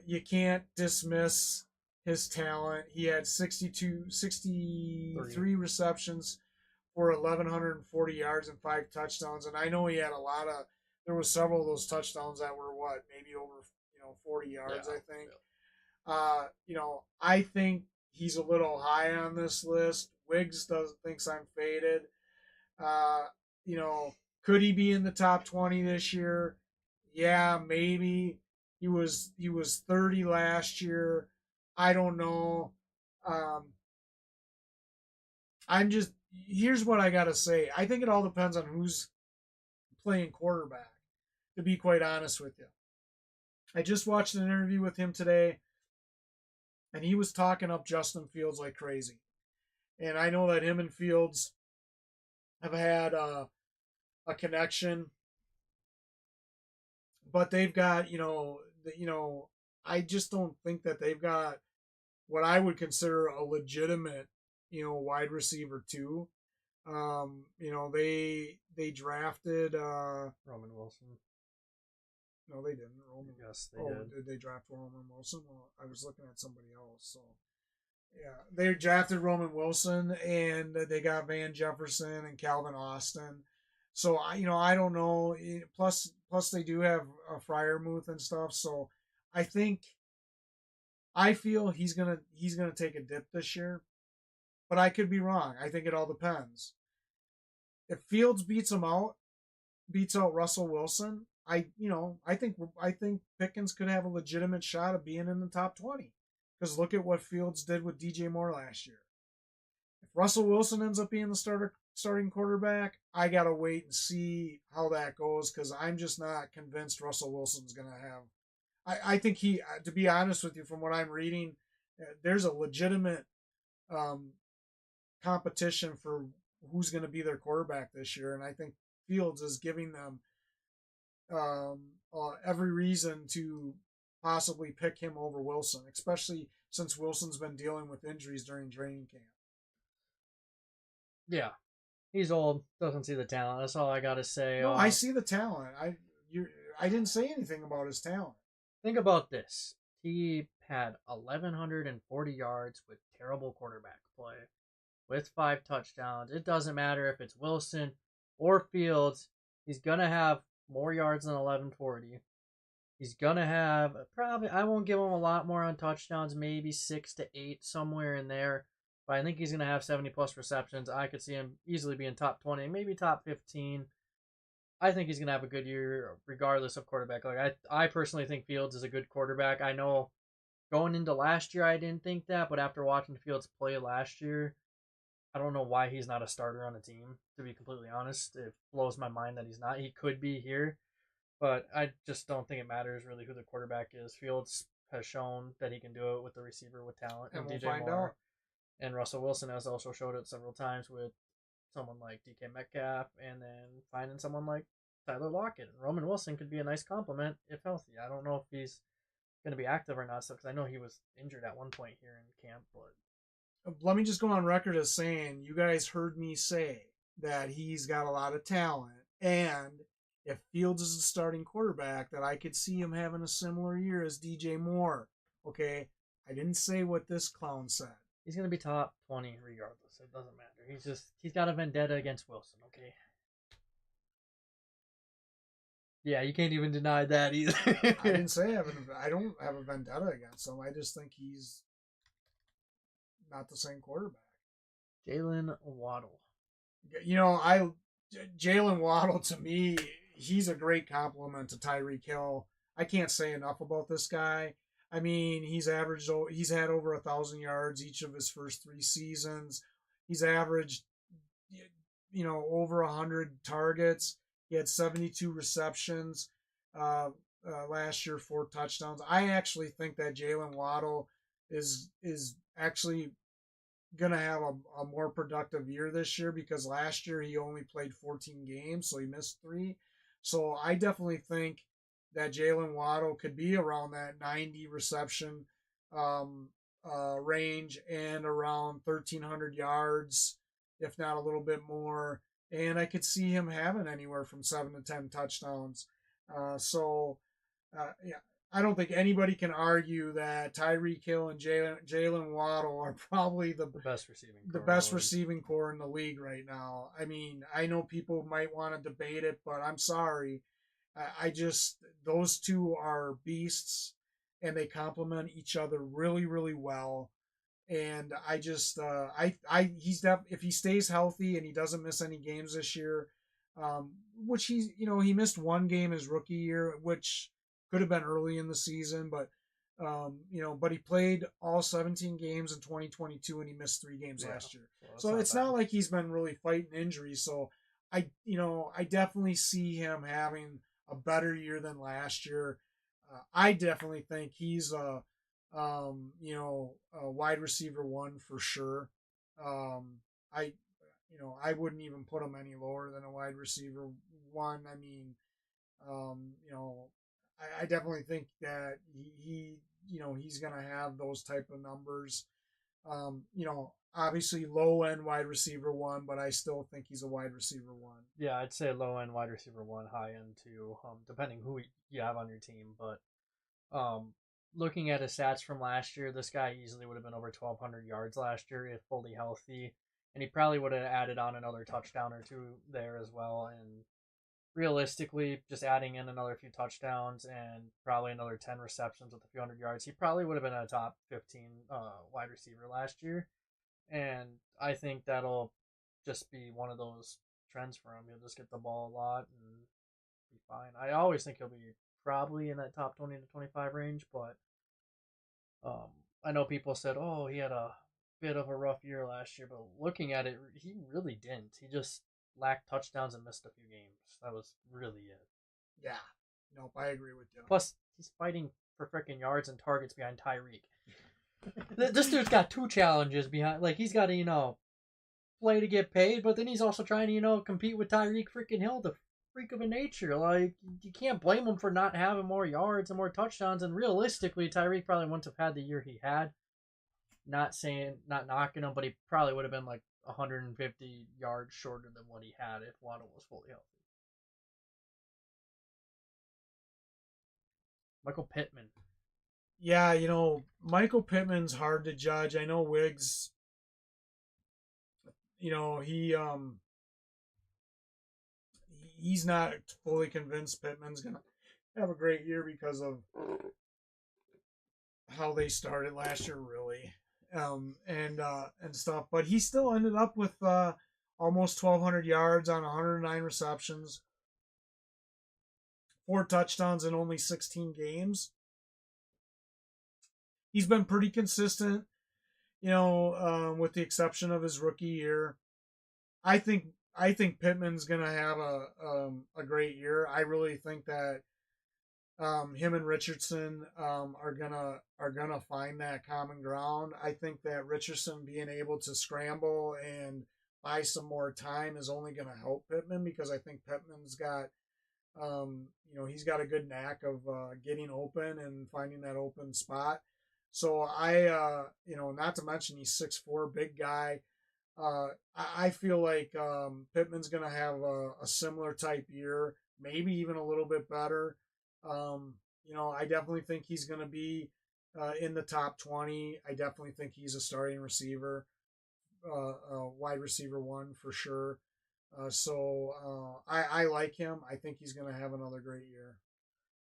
you can't dismiss his talent. He had 63 receptions for 1,140 yards and 5 touchdowns. And I know he had there was several of those touchdowns that were maybe over, 40 yards, Yeah, I think. I think he's a little high on this list. Wiggs thinks I'm faded. Uh, you know, could he be in the top 20 this year? Yeah, maybe. He was 30 last year. I don't know. Um, I'm just Here's what I gotta say. I think it all depends on who's playing quarterback. To be quite honest with you, I just watched an interview with him today, and he was talking up Justin Fields like crazy. And I know that him and Fields have had a connection, but they've got I just don't think that they've got what I would consider a legitimate wide receiver too. They drafted Roman Wilson. no, they didn't. Roman. Yes, they Oh, did. did they draft Roman Wilson? Well, I was looking at somebody else. So yeah, they drafted Roman Wilson, and they got Van Jefferson and Calvin Austin. So I don't know. Plus they do have a Fryermuth and stuff. So I think I feel he's gonna take a dip this year, but I could be wrong. I think it all depends. If Fields beats out Russell Wilson, I think Pickens could have a legitimate shot of being in the top 20. Because look at what Fields did with DJ Moore last year. If Russell Wilson ends up being the starting quarterback, I gotta wait and see how that goes because I'm just not convinced Russell Wilson's gonna have. I think to be honest with you, from what I'm reading, there's a legitimate um, competition for who's going to be their quarterback this year, and I think Fields is giving them every reason to possibly pick him over Wilson, especially since Wilson's been dealing with injuries during training camp. Yeah, he's old, doesn't see the talent. That's all I gotta say. No, I see the talent. I didn't say anything about his talent. Think about this. He had 1,140 yards with terrible quarterback play, with 5 touchdowns. It doesn't matter if it's Wilson or Fields. He's gonna have more yards than 1140. He's gonna have probably. I won't give him a lot more on touchdowns, maybe 6 to 8 somewhere in there. But I think he's gonna have 70 plus receptions. I could see him easily being top 20, maybe top 15. I think he's gonna have a good year regardless of quarterback. Like I personally think Fields is a good quarterback. I know going into last year I didn't think that, but after watching Fields play last year, I don't know why he's not a starter on the team. To be completely honest, it blows my mind that he's not. He could be here, but I just don't think it matters really who the quarterback is. Fields has shown that he can do it with the receiver with talent And and we'll DJ find out. Moore, and Russell Wilson has also showed it several times with someone like DK Metcalf, and then finding someone like Tyler Lockett. And Roman Wilson could be a nice compliment if healthy. I don't know if he's going to be active or not, so because I know he was injured at one point here in camp, but Let me just go on record as saying you guys heard me say that he's got a lot of talent, and if Fields is the starting quarterback, that I could see him having a similar year as DJ Moore. Okay, I didn't say what this clown said. he's going to be top 20 regardless. It doesn't matter. He's got a vendetta against Wilson. Okay. Yeah, you can't even deny that either. I didn't say I don't have a vendetta against him. I just think he's not the same quarterback. Jalen Waddle. I Jalen Waddle to me, he's a great compliment to Tyreek Hill. I can't say enough about this guy. I mean, he's had over 1,000 yards each of his first 3 seasons. He's averaged over 100 targets. He had 72 receptions last year, 4 touchdowns. I actually think that Jalen Waddle is actually going to have a more productive year this year because last year he only played 14 games, so he missed 3. So I definitely think that Jalen Waddle could be around that 90 reception range and around 1,300 yards, if not a little bit more. And I could see him having anywhere from 7 to 10 touchdowns. Yeah, I don't think anybody can argue that Tyreek Hill and Jalen Waddle are probably The best receiving the core in the best league. receiving core in the league right now. I mean, I know people might want to debate it, but I'm sorry. I just those two are beasts, and they complement each other really, really well. And I just if he stays healthy and he doesn't miss any games this year, which he missed 1 game his rookie year, which could have been early in the season, but he played all 17 games in 2022 and he missed 3 games Yeah, last year. so it's So not it's bad. not like he's been really fighting injuries. So I definitely see him having a better year than last year. I definitely think he's a wide receiver 1 for sure. I I wouldn't even put him any lower than a wide receiver one. I mean, I definitely think that he's going to have those type of numbers. Obviously low end wide receiver one, but I still think he's a wide receiver one. Yeah, I'd say low end wide receiver one, high end two, depending who you have on your team. But um, looking at his stats from last year, this guy easily would have been over 1,200 yards last year if fully healthy, and he probably would have added on another touchdown or two there as well. And realistically, just adding in another few touchdowns and probably another 10 receptions with a few hundred yards, he probably would have been a top 15 wide receiver last year. And I think that'll just be one of those trends for him. He'll just get the ball a lot and be fine. I always think he'll be probably in that top 20 to 25 range, but um, I know people said, oh, he had a bit of a rough year last year, but looking at it, he really didn't. He just lacked touchdowns and missed a few games. That was really it. Yeah. Nope, I agree with you. Plus, he's fighting for freaking yards and targets behind Tyreek. This dude's got two challenges behind. Like, he's got to, play to get paid, but then he's also trying to, compete with Tyreek freaking Hill, the freak of a nature. Like, you can't blame him for not having more yards and more touchdowns. And realistically, Tyreek probably wouldn't have had the year he had. Not knocking him, but he probably would have been like 150 yards shorter than what he had if Waddle was fully healthy. Michael Pittman. Yeah, Michael Pittman's hard to judge. I know Wiggs, he's not fully convinced Pittman's gonna have a great year because of how they started last year, really, and stuff. But he still ended up with almost 1,200 yards on 109 receptions, 4 touchdowns in only 16 games. He's been pretty consistent, with the exception of his rookie year. I think Pittman's gonna have a great year. I really think that him and Richardson are gonna find that common ground. I think that Richardson being able to scramble and buy some more time is only gonna help Pittman, because I think Pittman's got he's got a good knack of getting open and finding that open spot. So not to mention he's 6'4", big guy. I feel like Pittman's going to have a similar type year, maybe even a little bit better. I definitely think he's going to be in the top 20. I definitely think he's a starting receiver, wide receiver one for sure. I like him. I think he's going to have another great year.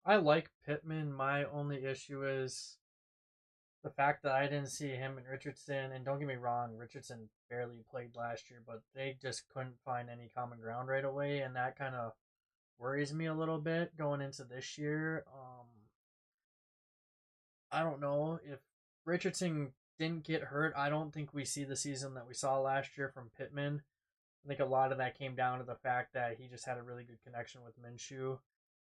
I like Pittman. My only issue is the fact that I didn't see him and Richardson, and don't get me wrong, Richardson barely played last year, but they just couldn't find any common ground right away, and that kind of worries me a little bit going into this year. I don't know if Richardson didn't get hurt. I don't think we see the season that we saw last year from Pittman. I think a lot of that came down to the fact that he just had a really good connection with Minshew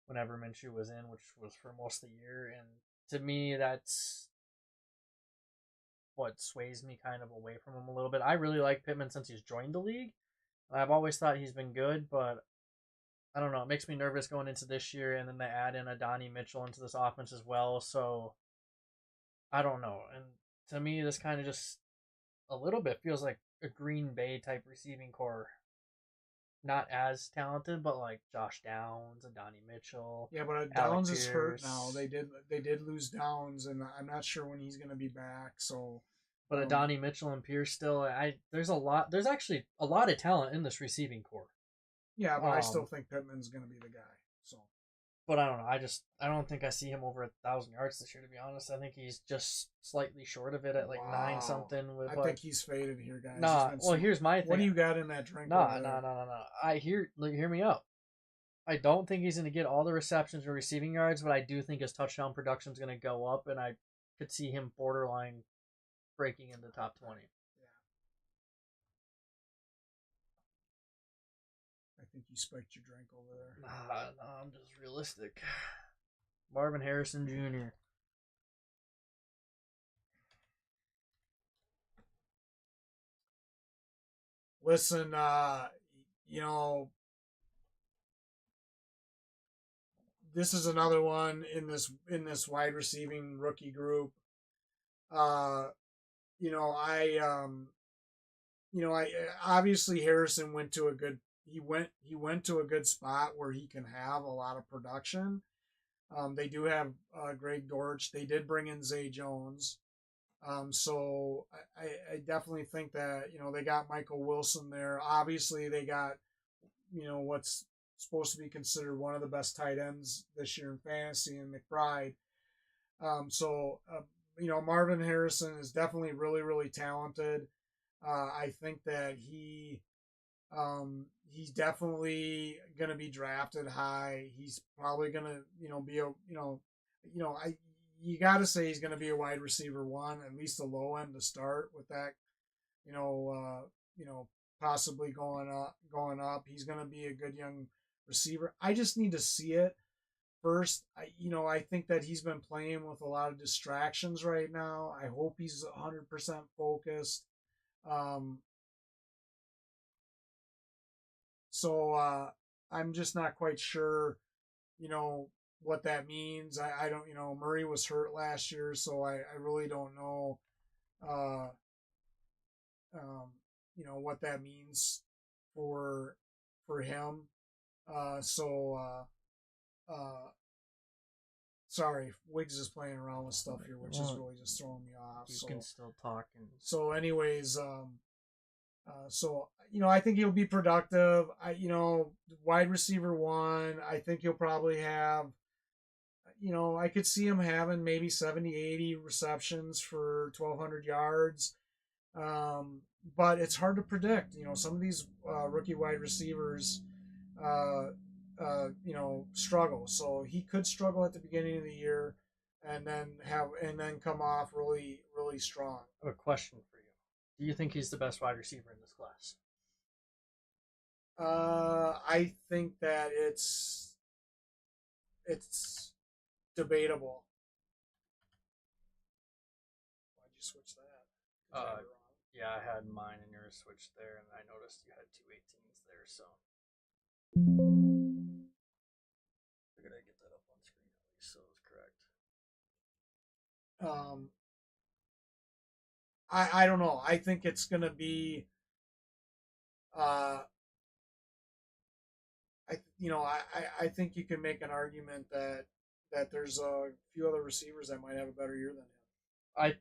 whenever Minshew was in, which was for most of the year. And to me, that's what sways me kind of away from him a little bit. I really like Pittman since he's joined the league. I've always thought he's been good, but I don't know. It makes me nervous going into this year, and then they add in a Donnie Mitchell into this offense as well. So I don't know. And to me, this kind of just a little bit feels like a Green Bay type receiving core. Not as talented, but like Josh Downs and Donnie Mitchell. Yeah, but Downs is hurt now. They did lose Downs, and I'm not sure when he's going to be back. So, but a Donnie Mitchell and Pierce still. There's actually a lot of talent in this receiving core. Yeah, but I still think Pittman's going to be the guy. So, but I don't know. I don't think I see him over 1,000 yards this year. To be honest, I think he's just slightly short of it at like 9 something. I think he's faded here, guys. Nah. Well, here's my thing. What do you got in that drink? No. Hear me out. I don't think he's going to get all the receptions or receiving yards, but I do think his touchdown production is going to go up, and I could see him borderline breaking into top 20. I think you spiked your drink over there. No, I'm just realistic. Marvin Harrison Jr. Listen, you know, this is another one in this wide receiving rookie group. Uh, you know, I obviously Harrison went to a good he went to a good spot where he can have a lot of production. They do have Greg Dortch. They did bring in Zay Jones. So I definitely think that they got Michael Wilson there. Obviously, they got what's supposed to be considered one of the best tight ends this year in fantasy in McBride. Marvin Harrison is definitely really really talented. I think that he's definitely going to be drafted high. He's probably going to be a I you got to say he's going to be a wide receiver one, at least the low end to start with that. You know, possibly going up. He's going to be a good young receiver. I just need to see it first. I think that he's been playing with a lot of distractions right now. I hope he's 100% focused. Um, so I'm just not quite sure, you know, what that means. I don't, Murray was hurt last year, so I really don't know, uh, um, what that means for him. So sorry, Wiggs is playing around with stuff here, which is really just throwing me off. You can still talk. Anyways, I think he'll be productive. Wide receiver one. I think he'll probably have. I could see him having maybe 70, 80 receptions for 1,200 yards. But it's hard to predict. Some of these rookie wide receivers, uh, struggle. So he could struggle at the beginning of the year, and then come off really, really strong. I have a question for you. Do you think he's the best wide receiver in this class? I think that it's debatable. Why'd you switch that? Uh, yeah, I had mine and yours switched there, and I noticed you had two 18s there, so figured I'd get that up on screen at least, so it was correct. Um, I don't know. I think it's gonna be uh I think you can make an argument that there's a few other receivers that might have a better year than him. I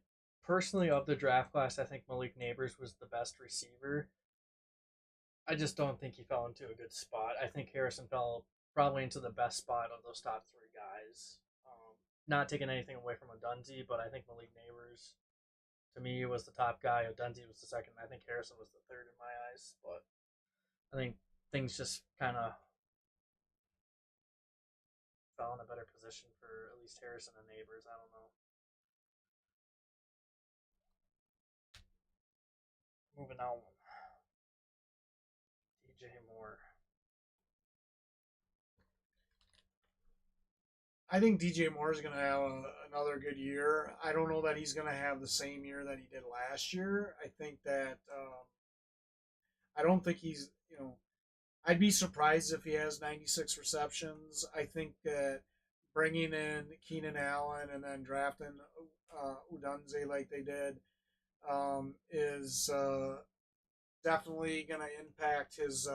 personally, of the draft class, I think Malik Neighbors was the best receiver. I just don't think he fell into a good spot. I think Harrison fell probably into the best spot of those top three guys. Not taking anything away from Odunze, but I think Malik Neighbors, to me, was the top guy. Odunze was the second. I think Harrison was the third in my eyes. But I think things just kind of fell in a better position for at least Harrison and Neighbors. I don't know. Moving on. DJ Moore. I think DJ Moore is going to have another good year. I don't know that he's going to have the same year that he did last year. I think that I don't think he's I'd be surprised if he has 96 receptions. I think that bringing in Keenan Allen and then drafting Udunze like they did is definitely going to impact his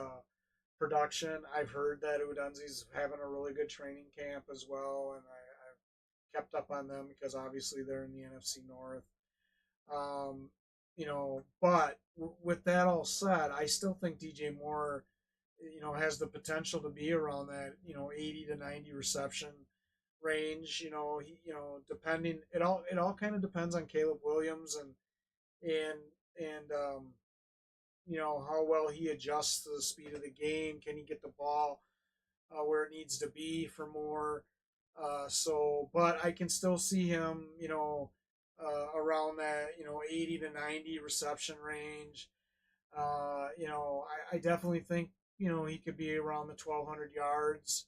production. I've heard that Udunze's having a really good training camp as well, and I've kept up on them because obviously they're in the NFC North. Um, but with that all said, I still think DJ Moore, has the potential to be around that, 80 to 90 reception range. Depending, it all kind of depends on Caleb Williams and how well he adjusts to the speed of the game. Can he get the ball where it needs to be for more? But I can still see him, around that, 80 to 90 reception range. I definitely think, he could be around the 1,200 yards.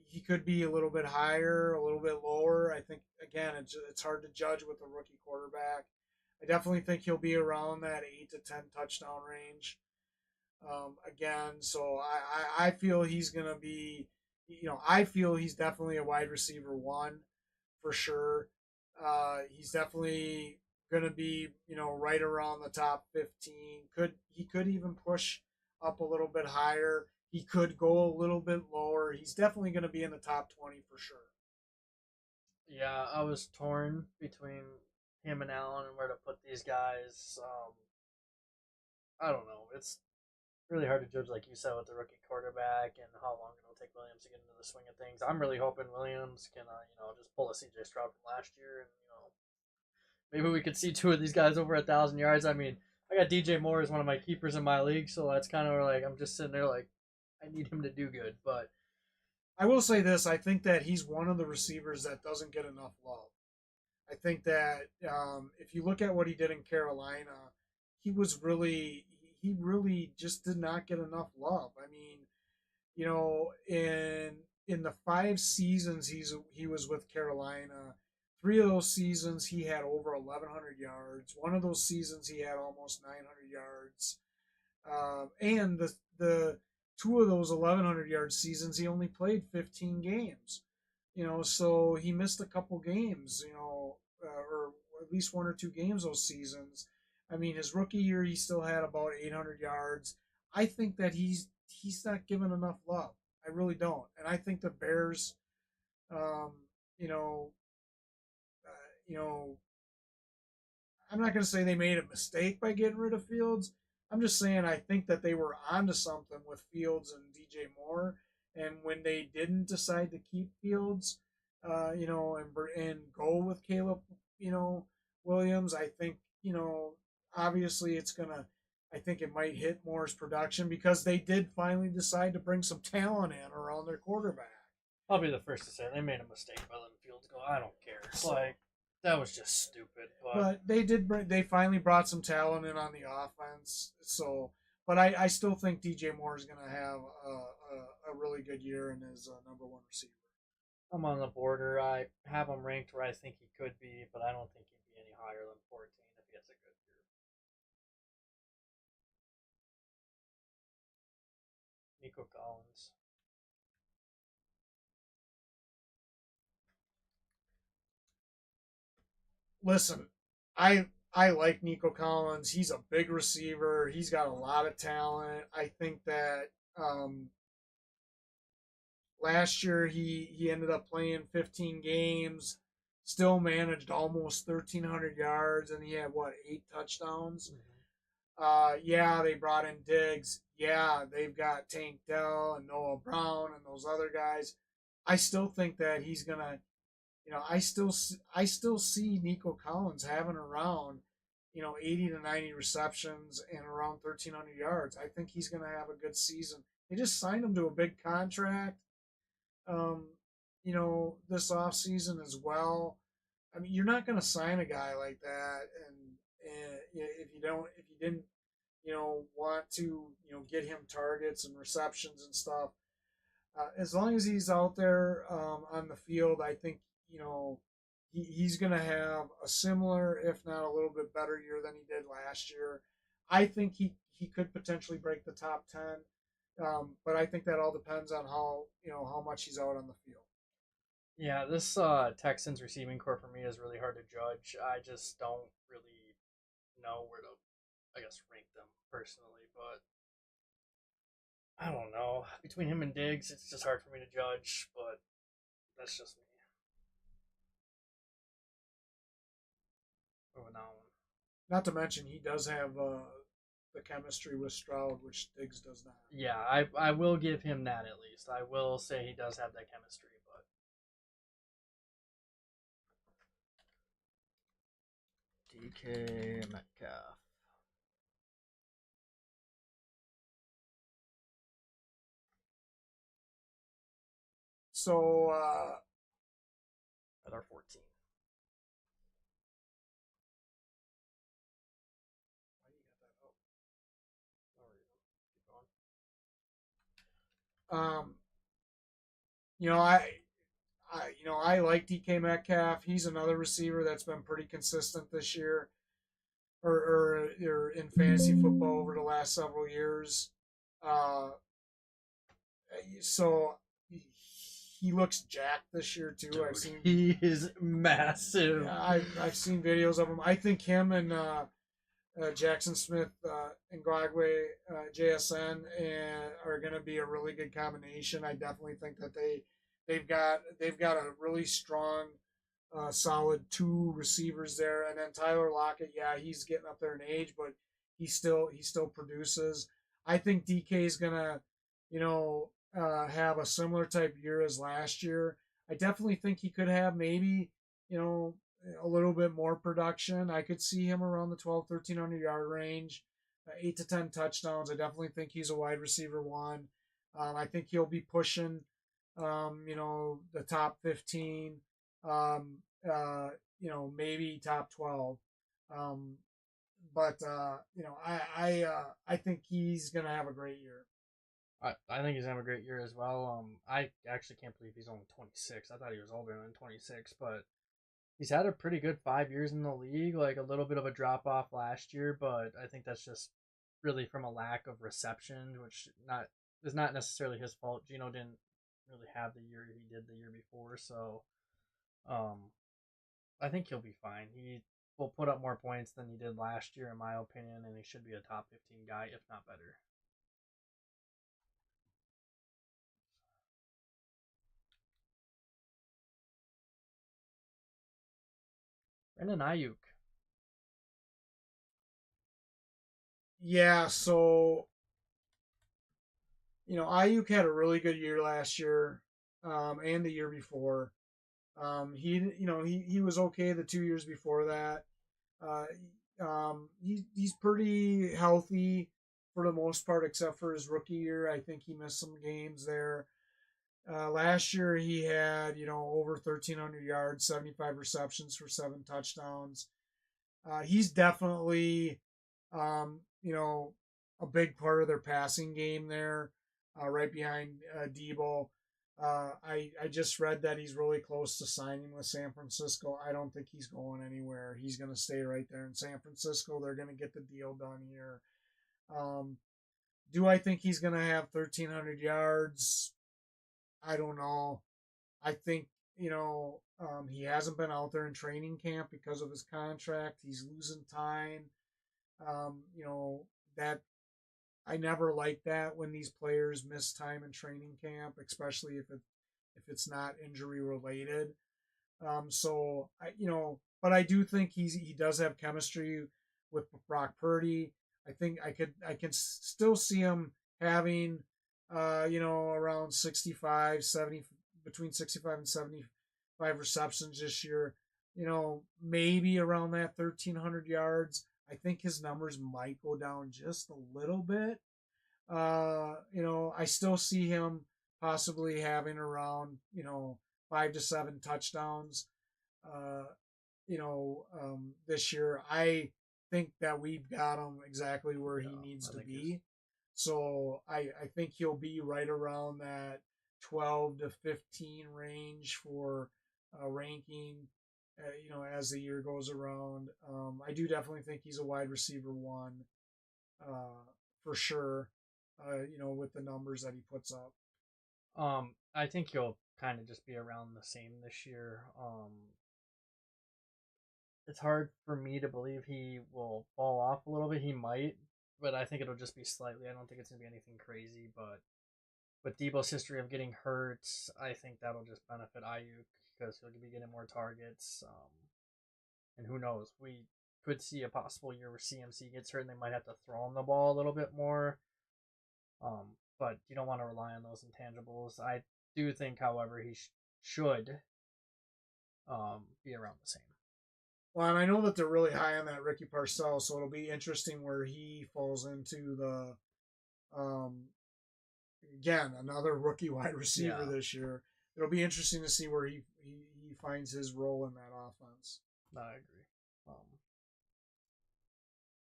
He could be a little bit higher, a little bit lower. I think, again, it's hard to judge with a rookie quarterback. I definitely think he'll be around that 8 to 10 touchdown range. again. So I feel he's going to be, I feel he's definitely a wide receiver one for sure. He's definitely going to be, right around the top 15. He could even push up a little bit higher. He could go a little bit lower. He's definitely going to be in the top 20 for sure. Yeah, I was torn between him and Allen and where to put these guys. I don't know. It's really hard to judge, like you said, with the rookie quarterback and how long it'll take Williams to get into the swing of things. I'm really hoping Williams can, just pull a CJ Stroud from last year, and maybe we could see two of these guys over 1,000 yards. I mean, I got DJ Moore as one of my keepers in my league, so that's kind of like I'm just sitting there like I need him to do good, but I will say this: I think that he's one of the receivers that doesn't get enough love. I think that if you look at what he did in Carolina, he was really he really just did not get enough love. I mean, in the 5 seasons he was with Carolina, 3 of those seasons he had over 1,100 yards. One of those seasons he had almost 900 yards, and the two of those 1,100 yard seasons he only played 15 games. So he missed a couple games. Or at least 1 or 2 games those seasons. I mean, his rookie year he still had about 800 yards. I think that he's not given enough love. I really don't, and I think the Bears, um, you know, you know, I'm not going to say they made a mistake by getting rid of Fields. I'm just saying I think that they were onto something with Fields and DJ Moore, and when they didn't decide to keep Fields, and go with Caleb, Williams, I think obviously it's gonna. I think it might hit Moore's production because they did finally decide to bring some talent in around their quarterback. I'll be the first to say they made a mistake by letting Fields go. I don't care. Like that was just stupid. But they did bring. They finally brought some talent in on the offense. So, but I still think DJ Moore is going to have a really good year and is number one receiver. I'm on the border. I have him ranked where I think he could be, but I don't think he'd be any higher than 14 if he has a good year. Nico Collins. Listen, I like Nico Collins. He's a big receiver. He's got a lot of talent. I think that last year he ended up playing 15 games, still managed almost 1,300 yards, and he had what 8 touchdowns. Mm-hmm. Yeah, they brought in Diggs. Yeah, they've got Tank Dell and Noah Brown and those other guys. I still think that he's gonna. I still see Nico Collins having around, 80 to 90 receptions and around 1,300 yards. I think he's gonna have a good season. They just signed him to a big contract. Um, this off season as well. I mean, you're not going to sign a guy like that, and if you didn't, want to, get him targets and receptions and stuff. As long as he's out there on the field, I think he's going to have a similar, if not a little bit better year than he did last year. I think he could potentially break the top 10, but I think that all depends on how much he's out on the field. Yeah, this Texans receiving core for me is really hard to judge. I just don't really know where to, I guess, rank them personally. But I don't know. Between him and Diggs, it's just hard for me to judge. But that's just me. Moving on. Not to mention he does have the chemistry with Stroud, which Diggs does not. Yeah, I will give him that at least. I will say he does have that chemistry, but DK Metcalf. So At our 14. um, you know, I like DK Metcalf. He's another receiver that's been pretty consistent this year, or in fantasy football over the last several years. Uh, so he looks jacked this year too. I've Dude, seen, he is massive. yeah, I've seen videos of him. I think him and Jackson Smith and Ngwagwe, JSN, and are going to be a really good combination. I definitely think that they've got a really strong, solid two receivers there, and then Tyler Lockett. Yeah, he's getting up there in age, but he still produces. I think DK is gonna, have a similar type year as last year. I definitely think he could have maybe, you know, a little bit more production. I could see him around the 12, 1,300 yard range, 8 to 10 touchdowns. I definitely think he's a wide receiver one. I think he'll be pushing, the top 15, um, maybe top 12. Um, but I think he's gonna have a great year. I think he's having a great year as well. I actually can't believe he's only 26. I thought he was older than 26, but he's had a pretty good 5 years in the league. Like a little bit of a drop off last year, but I think that's just really from a lack of reception, which not is not necessarily his fault. Gino didn't really have the year he did the year before, so um, I think he'll be fine. He will put up more points than he did last year, in my opinion, and he should be a top 15 guy, if not better. Brandon Ayuk. Yeah, so Ayuk had a really good year last year, and the year before. He was okay the 2 years before that. Uh, he's pretty healthy for the most part, except for his rookie year. I think he missed some games there. Last year he had over 1,300 yards, 75 receptions for 7 touchdowns. He's definitely um, you know a big part of their passing game there, right behind Debo. I just read that he's really close to signing with San Francisco. I don't think he's going anywhere. He's going to stay right there in San Francisco. They're going to get the deal done here. Um, do I think he's going to have 1,300 yards? I don't know. I think he hasn't been out there in training camp because of his contract. He's losing time. That I never like that when these players miss time in training camp, especially if it's not injury related. But I do think he does have chemistry with Brock Purdy. I can still see him having, around 65, 70, between 65 and 75 receptions this year. Maybe around that 1,300 yards. I think his numbers might go down just a little bit. I still see him possibly having around, 5 to 7 touchdowns. Uh, this year. I think that we've got him exactly where he Yeah, needs I to think he's be. So I think he'll be right around that 12 to 15 range for ranking. As the year goes around, I do definitely think he's a wide receiver one, uh, for sure. With the numbers that he puts up. I think he'll kind of just be around the same this year. It's hard for me to believe he will fall off a little bit. He might, but I think it'll just be slightly. I don't think it's gonna be anything crazy. But with Debo's history of getting hurt, I think that'll just benefit Ayuk because he'll be getting more targets. And who knows? We could see a possible year where CMC gets hurt and they might have to throw him the ball a little bit more. But you don't want to rely on those intangibles. I do think, however, he should be around the same. Well, and I know that they're really high on that Ricky Parcells, so it'll be interesting where he falls into the again another rookie wide receiver Yeah, this year. It'll be interesting to see where he finds his role in that offense. I agree.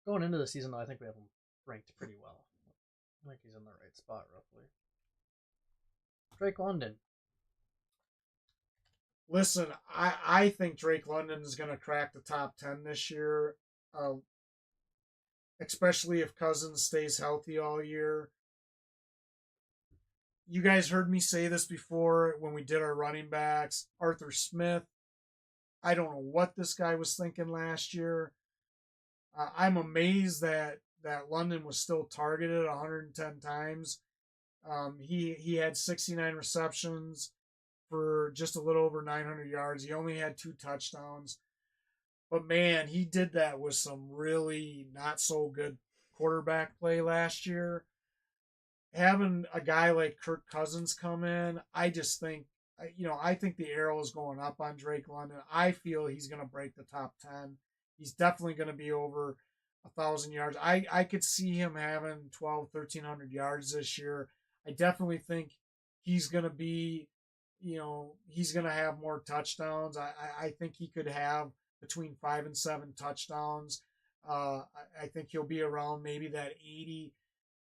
Going into the season, though, I think we have him ranked pretty well. I think he's in the right spot, roughly. Drake London. Listen, I think Drake London is going to crack the top 10 this year, uh, especially if Cousins stays healthy all year. You guys heard me say this before when we did our running backs. Arthur Smith. I don't know what this guy was thinking last year. I'm amazed that London was still targeted 110 times. He had 69 receptions for just a little over 900 yards. He only had 2 touchdowns. But man, he did that with some really not so good quarterback play last year. Having a guy like Kirk Cousins come in, I just think, I think the arrow is going up on Drake London. I feel he's going to break the top 10. He's definitely going to be over 1,000 yards. I could see him having 12, 1,300 yards this year. I definitely think he's going to be, he's going to have more touchdowns. I think he could have between 5 and 7 touchdowns. I think he'll be around maybe that 80,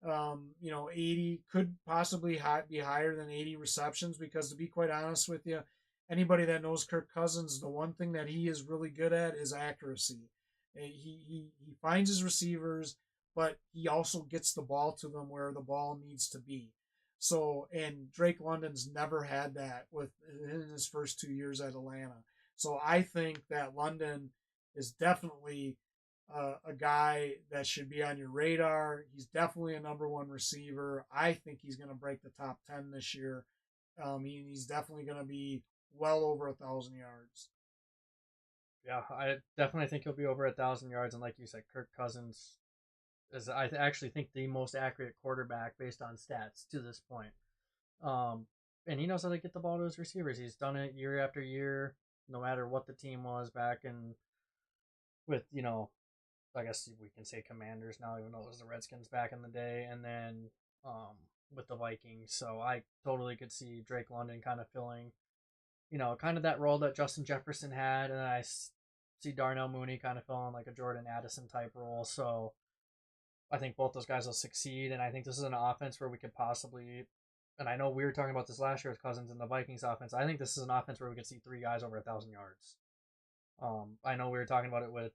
80 could possibly be higher than 80 receptions because, to be quite honest with you, anybody that knows Kirk Cousins, the one thing that he is really good at is accuracy. He finds his receivers, but he also gets the ball to them where the ball needs to be. So, and Drake London's never had that in his first 2 years at Atlanta. So I think that London is definitely a guy that should be on your radar. He's definitely a number one receiver. I think he's going to break the top 10 this year. He's definitely going to be well over 1,000 yards. Yeah, I definitely think he'll be over 1,000 yards, and like you said, Kirk Cousins is I actually think the most accurate quarterback based on stats to this point. Um, and he knows how to get the ball to his receivers. He's done it year after year, no matter what the team was back in with I guess we can say Commanders now, even though it was the Redskins back in the day, and then um, with the Vikings. So I totally could see Drake London kind of filling, kind of that role that Justin Jefferson had, and I see Darnell Mooney kind of filling like a Jordan Addison type role. So I think both those guys will succeed, and I think this is an offense where we could possibly. And I know we were talking about this last year with Cousins and the Vikings offense. I think this is an offense where we could see 3 guys over 1,000 yards. I know we were talking about it with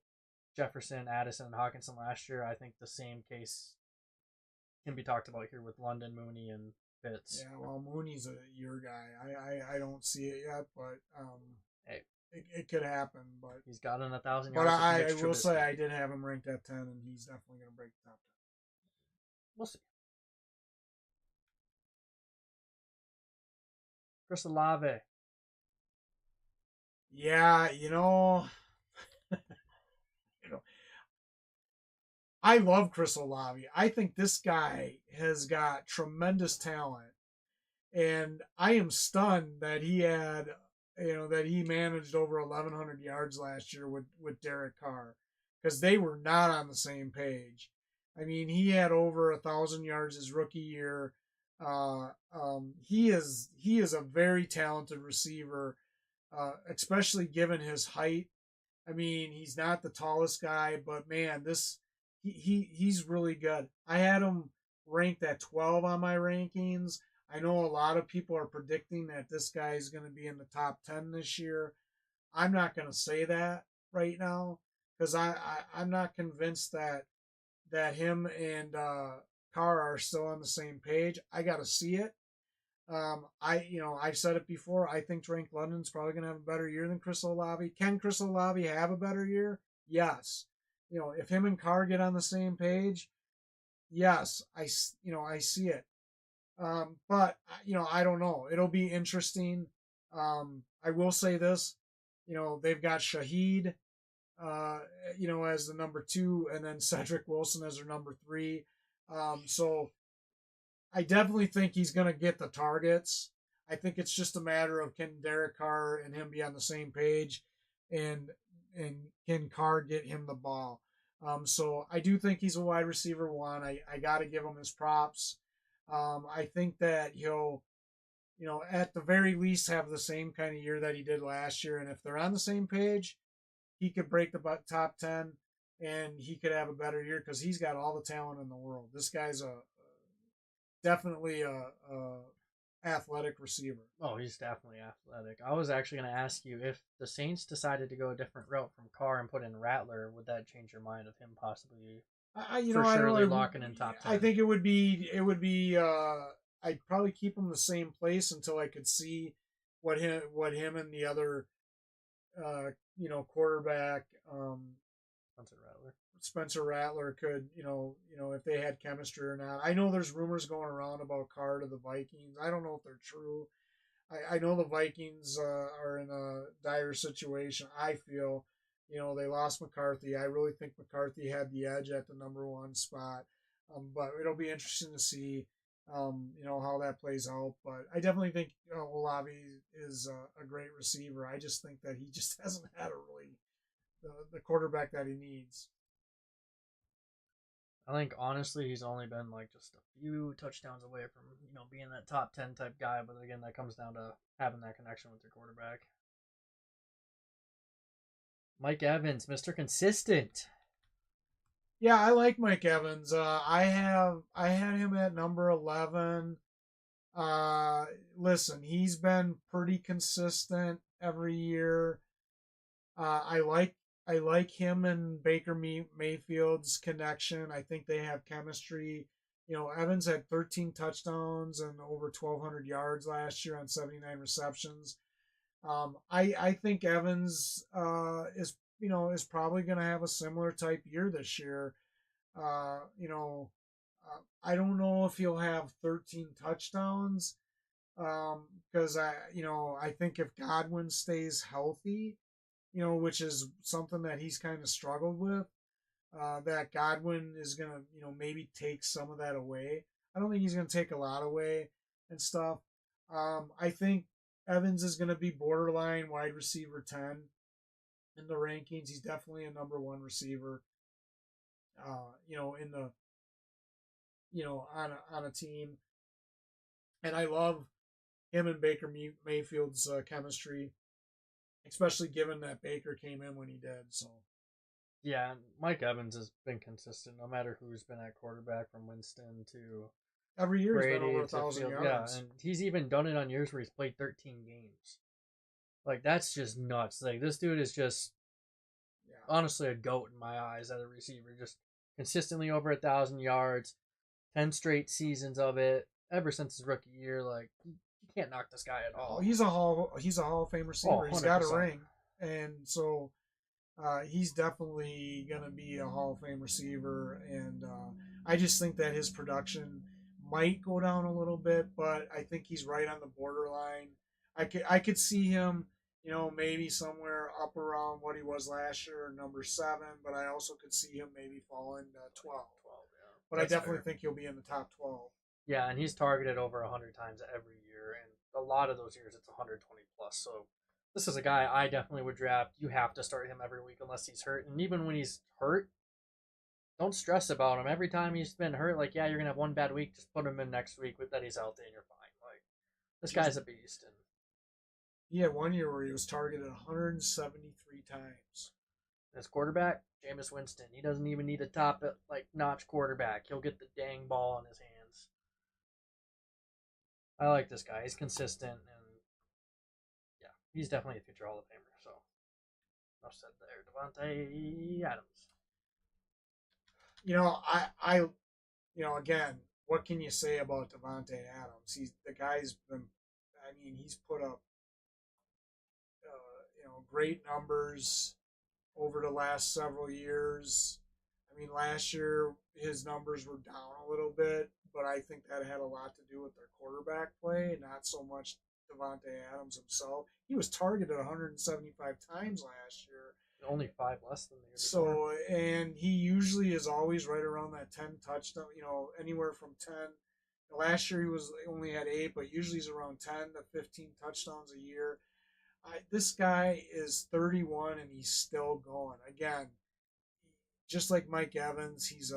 Jefferson, Addison, and Hawkinson last year. I think the same case can be talked about here with London, Mooney, and Fitz. Yeah, well, Mooney's a year guy. I don't see it yet, but Hey, it could happen. But he's got in 1,000 yards with I Mitch will say Trubisky. I did have him ranked at 10, and he's definitely going to break the top 10. We'll see. Chris Olave. Yeah, you know, I love Chris Olave. I think this guy has got tremendous talent, and I am stunned that he managed over 1,100 yards last year with Derek Carr, because they were not on the same page. I mean, he had over 1,000 yards his rookie year. He is a very talented receiver, especially given his height. I mean, he's not the tallest guy, but man, he's really good. I had him ranked at 12 on my rankings. I know a lot of people are predicting that this guy is going to be in the top 10 this year. I'm not going to say that right now because I'm not convinced that him and Carr are still on the same page. I got to see it. I've said it before. I think Drake London's probably going to have a better year than Chris Olave. Can Chris Olave have a better year? Yes. If him and Carr get on the same page, yes, I see it. But I don't know. It'll be interesting. I will say this. They've got Shaheed, as the number 2, and then Cedric Wilson as their number 3. So I definitely think he's going to get the targets. I think it's just a matter of can Derek Carr and him be on the same page, and can Carr get him the ball. So I do think he's a wide receiver 1. I got to give him his props. I think that he'll, at the very least have the same kind of year that he did last year. And if they're on the same page, he could break the top 10 and he could have a better year because he's got all the talent in the world. This guy's definitely a athletic receiver. Oh, he's definitely athletic. I was actually going to ask you if the Saints decided to go a different route from Carr and put in Rattler, would that change your mind of him possibly I for I don't surely know. locking in top I 10? think it would be I'd probably keep him the same place until I could see what him and the other quarterback Spencer Rattler. Spencer Rattler could, if they had chemistry or not. I know there's rumors going around about Carr to the Vikings. I don't know if they're true. I know the Vikings are in a dire situation. I feel, they lost McCarthy. I really think McCarthy had the edge at the number one spot. But it'll be interesting to see, how that plays out. But I definitely think Olave is a great receiver. I just think that he just hasn't had a really the quarterback that he needs. I think honestly he's only been like just a few touchdowns away from being that top 10 type guy. But again, that comes down to having that connection with your quarterback. Mike Evans, Mr. Consistent. Yeah, I like Mike Evans. I had him at number 11. Uh, Listen, he's been pretty consistent every year. I like him and Baker Mayfield's connection. I think they have chemistry. Evans had 13 touchdowns and over 1,200 yards last year on 79 receptions. I think Evans is probably going to have a similar type year this year. Uh, you know, I don't know if he'll have 13 touchdowns because I think if Godwin stays healthy, which is something that he's kind of struggled with, that Godwin is gonna maybe take some of that away. I don't think he's gonna take a lot away and stuff. I think Evans is gonna be borderline wide receiver 10 in the rankings. He's definitely a number one receiver. In the on a team, and I love him and Baker Mayfield's chemistry, especially given that Baker came in when he did. So Yeah, Mike Evans has been consistent no matter who's been at quarterback, from Winston to every year he's been over Brady a to thousand Field. Yeah, yards. and he's even done it on years where he's played 13 games. Like, that's just nuts. Like, this dude is just Yeah, honestly a goat in my eyes as a receiver. Just consistently over 1,000 yards, 10 straight seasons of it ever since his rookie year. Like, you can't knock this guy at no, all. he's a Hall of Fame Oh, receiver. He's got a 100%. ring, and so he's definitely gonna be a Hall of Fame receiver. And I just think that his production might go down a little bit, but I think he's right on the borderline. I could see him, maybe somewhere up around what he was last year, number 7. But I also could see him maybe falling to 12. 12, yeah. But I That's definitely fair. think he'll be in the top 12. Yeah, and he's targeted over 100 times every year, and a lot of those years it's 120 plus. So this is a guy I definitely would draft. You have to start him every week unless he's hurt, and even when he's hurt, don't stress about him. Every time he's been hurt, like, yeah, you're gonna have one bad week, just put him in next week with that he's healthy and you're fine. Like, this He's guy's a beast, and He had one year where he was targeted 173 times. his quarterback, Jameis Winston, he doesn't even need a top like notch quarterback. He'll get the dang ball in his hands. I like this guy. He's consistent, and yeah, he's definitely a future Hall of Famer. So enough said there. Devontae Adams. Again, what can you say about Devonte Adams? The guy's been, I mean, he's put up, great numbers over the last several years. I mean, last year his numbers were down a little bit, but I think that had a lot to do with their quarterback play, not so much Devonte Adams himself. He was targeted 175 times last year. Only 5 less than the year before. So, and he usually is always right around that 10 touchdown, anywhere from 10. Last year he was only had 8, but usually he's around 10 to 15 touchdowns a year. This guy is 31 and he's still going. Again, just like Mike Evans, he's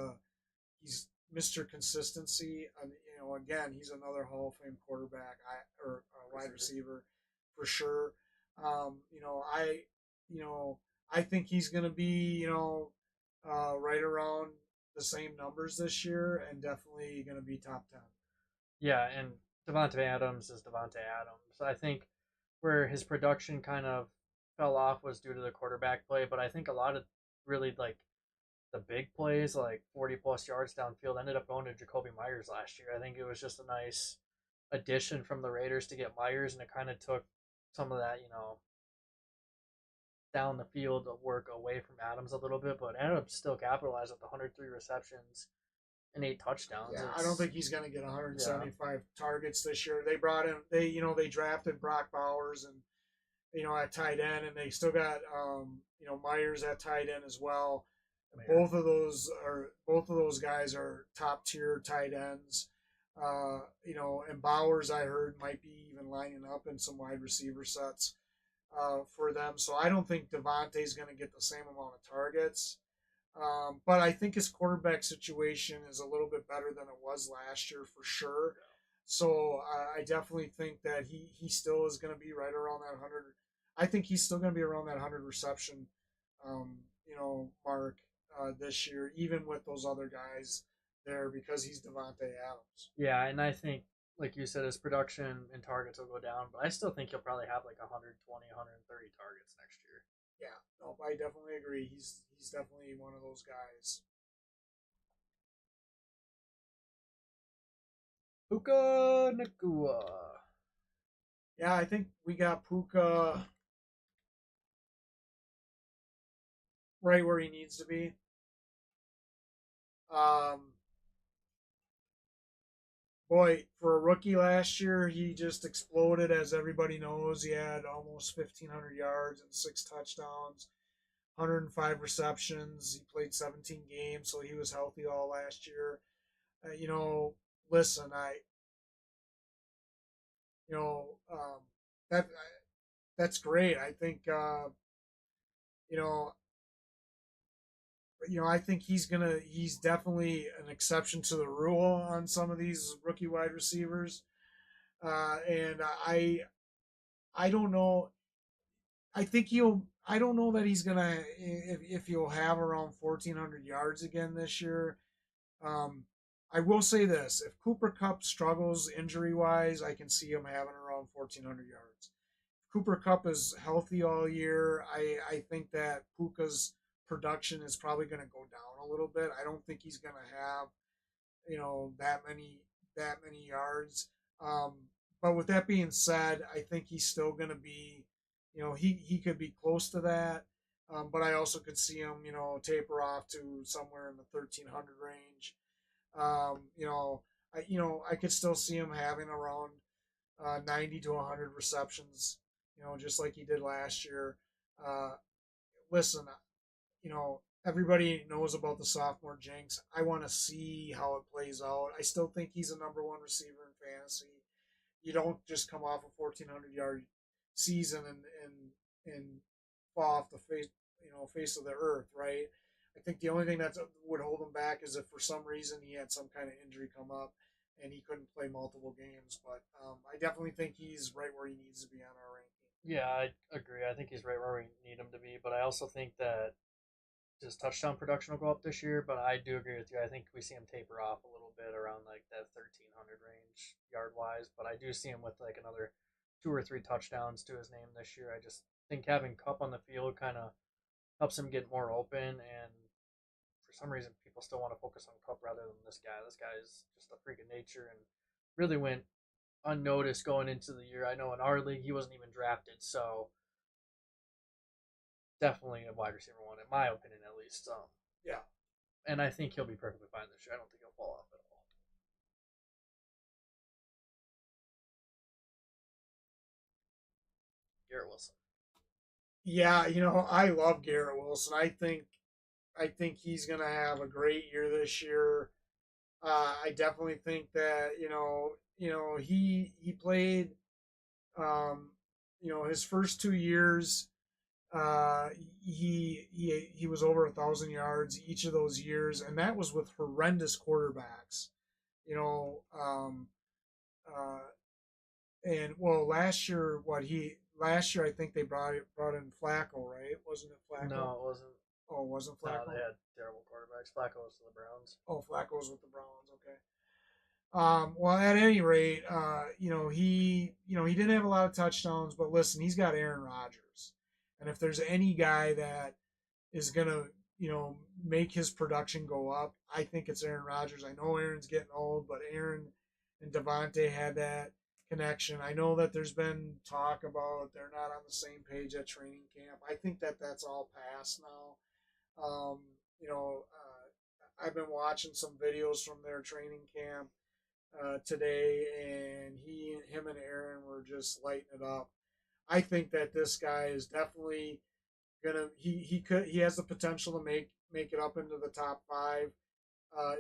Mr. Consistency. And, again, he's another Hall of Fame quarterback or wide receiver for sure. Um, you know, I you know I think he's going to be right around the same numbers this year and definitely going to be top 10. Yeah, and Devontae Adams is Devontae Adams. I think where his production kind of fell off was due to the quarterback play, but I think a lot of really like the big plays, like 40 plus yards downfield, ended up going to Jacoby Myers last year. I think it was just a nice addition from the Raiders to get Myers, and it kind of took some of that, down the field work away from Adams a little bit, but ended up still capitalized with 103 receptions and 8 touchdowns. Yeah, I don't It's think he's going to get yeah, 175 targets this year. They brought in they drafted Brock Bowers and at tight end, and they still got Myers at tight end as well. Both of those guys are top tier tight ends. And Bowers I heard might be even lining up in some wide receiver sets for them. So I don't think Devontae's going to get the same amount of targets. But I think his quarterback situation is a little bit better than it was last year for sure. So I definitely think that he still is going to be right around that 100. I think he's still going to be around that 100 reception, mark this year, even with those other guys there because he's Devontae Adams. yeah, and I think like you said, his production and targets will go down, but I still think he'll probably have like 120, 130 targets next year. Yeah, no, I definitely agree. He's definitely one of those guys. Puka Nakua. Yeah, I think we got Puka right where he needs to be. Um, Boy, for a rookie last year, he just exploded. As everybody knows, he had almost 1,500 yards and 6 touchdowns, 105 receptions. He played 17 games, so he was healthy all last year. Listen, you know, that that's great. I think, you know, I think he's definitely an exception to the rule on some of these rookie wide receivers. And I don't know. I don't know that he's gonna if he'll have around 1,400 yards again this year. Um, I will say this: if Cooper Kupp struggles injury wise, I can see him having around 1,400 yards. If Cooper Kupp is healthy all year, I think that Puka's production is probably going to go down a little bit. I don't think he's going to have that many yards. Um, but with that being said, I think he's still going to be, he could be close to that. But I also could see him, taper off to somewhere in the 1,300 range. I could still see him having around 90 to 100 receptions, just like he did last year. Uh, Listen, everybody knows about the sophomore jinx. I want to see how it plays out. I still think he's a number one receiver in fantasy. You don't just come off a 1,400-yard season and fall off the face of the earth, right? I think the only thing that would hold him back is if for some reason he had some kind of injury come up and he couldn't play multiple games. But I definitely think he's right where he needs to be on our ranking. Yeah, I agree. I think he's right where we need him to be, but I also think that his touchdown production will go up this year. But I do agree with you. I think we see him taper off a little bit around like that 1,300 range yard wise. But I do see him with like another 2 or 3 touchdowns to his name this year. I just think having Cup on the field kind of helps him get more open. And for some reason, people still want to focus on Cup rather than this guy. This guy is just a freak of nature and really went unnoticed going into the year. I know in our league he wasn't even drafted, so definitely a wide receiver one, in my opinion at least. Yeah. And I think he'll be perfectly fine this year. I don't think he'll fall off at all. Garrett Wilson. Yeah, I love Garrett Wilson. I think he's gonna have a great year this year. I definitely think that he played his first 2 years. Uh, he was over 1,000 yards each of those years, and that was with horrendous quarterbacks. You know, uh, and well, last year I think they brought in Flacco, right? Wasn't it Flacco? No, it wasn't. Oh, it wasn't No, they Flacco. had terrible quarterbacks. Flacco was to the Browns. Oh, Flacco was with the Browns. Okay. Well, at any rate, he didn't have a lot of touchdowns, but listen, he's got Aaron Rodgers, and if there's any guy that is gonna, make his production go up, I think it's Aaron Rodgers. I know Aaron's getting old, but Aaron and Devontae had that, connection. I know that there's been talk about they're not on the same page at training camp. I think that that's all past now. You know, I've been watching some videos from their training camp today, and him and Aaron were just lighting it up. I think that this guy is definitely gonna he has the potential to make it up into the top five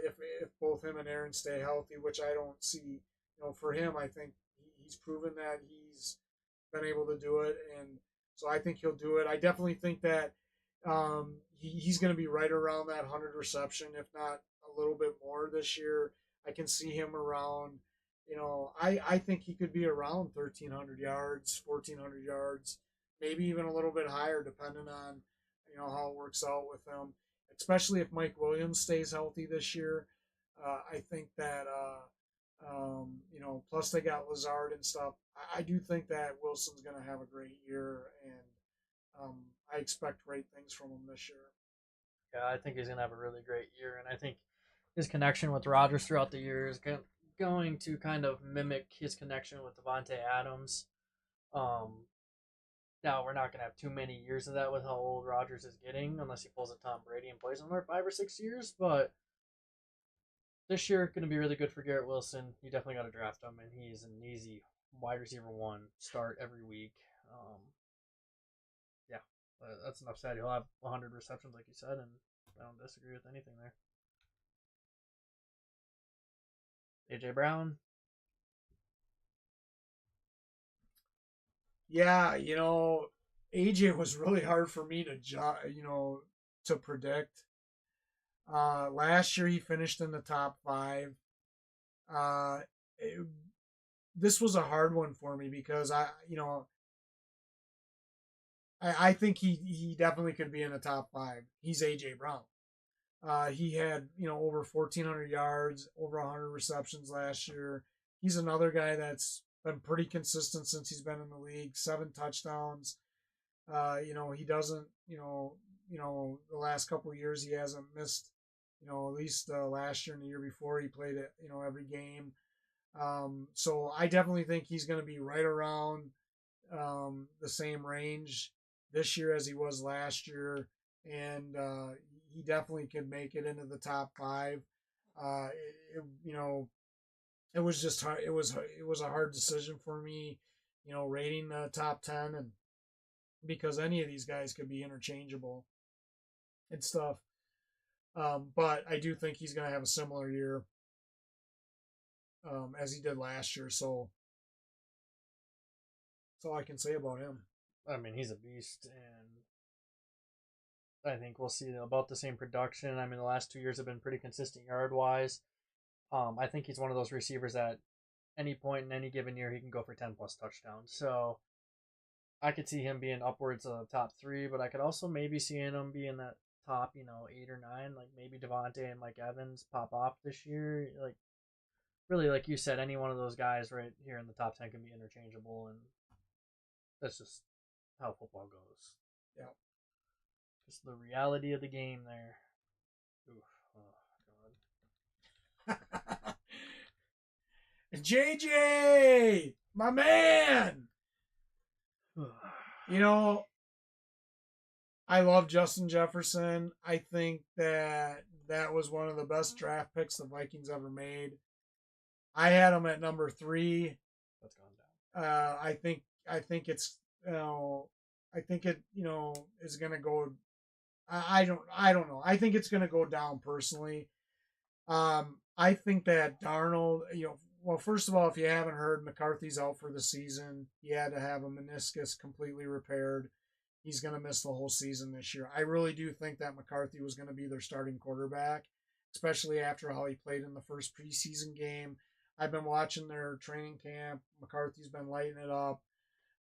if both him and Aaron stay healthy, which I don't see. You know, for him, I think he's proven that he's been able to do it, and so I think he'll do it. I definitely think that he's going to be right around that 100 reception, if not a little bit more this year. I can see him around. You know, I think he could be around 1,300 yards, 1,400 yards, maybe even a little bit higher, depending on how it works out with him. Especially if Mike Williams stays healthy this year, I think that plus they got Lazard and stuff. I do think that Wilson's going to have a great year, and I expect great things from him this year. Yeah, I think he's gonna have a really great year, and I think his connection with Rodgers throughout the year is going to kind of mimic his connection with Devontae Adams. Um, Now we're not gonna have too many years of that with how old Rodgers is getting, unless he pulls a Tom Brady and plays another 5 or 6 years. But this year going to be really good for Garrett Wilson. You definitely got to draft him, and he's an easy wide receiver one start every week. Yeah, that's enough said. He'll have 100 receptions, like you said, and I don't disagree with anything there. AJ Brown. Yeah, AJ was really hard for me to to predict. Last year he finished in the top five. Uh, it, this was a hard one for me because I think he definitely could be in the top five. He's AJ Brown. He had over 1,400 yards, over 100 receptions last year. He's another guy that's been pretty consistent since he's been in the league. 7 touchdowns. He doesn't. The last couple of years he hasn't missed. At least last year and the year before he played it. Every game. So I definitely think he's going to be right around the same range this year as he was last year, and he definitely could make it into the top five. Uh, it, you know, it was just hard. It was a hard decision for me, rating the top 10, and because any of these guys could be interchangeable and stuff. But I do think he's going to have a similar year as he did last year. So that's all I can say about him. I mean, he's a beast, and I think we'll see about the same production. I mean, the last 2 years have been pretty consistent yard wise. I think he's one of those receivers that any point in any given year he can go for 10 plus touchdowns. So I could see him being upwards of top three, but I could also maybe see him being that top, 8 or 9. Like maybe Devontae and Mike Evans pop off this year. Like really, like you said, any one of those guys right here in the top 10 can be interchangeable, and that's just how football goes. Yeah. Just the reality of the game there. Oof. Oh, God. JJ, my man. I love Justin Jefferson. I think that was one of the best draft picks the Vikings ever made. I had him at number 3. That's gone down. I think it's I think it is gonna go. I don't know. I think it's gonna go down personally. I think that Darnold, well, first of all, if you haven't heard, McCarthy's out for the season. He had to have a meniscus completely repaired. He's going to miss the whole season this year. I really do think that McCarthy was going to be their starting quarterback, especially after how he played in the first preseason game. I've been watching their training camp. McCarthy's been lighting it up.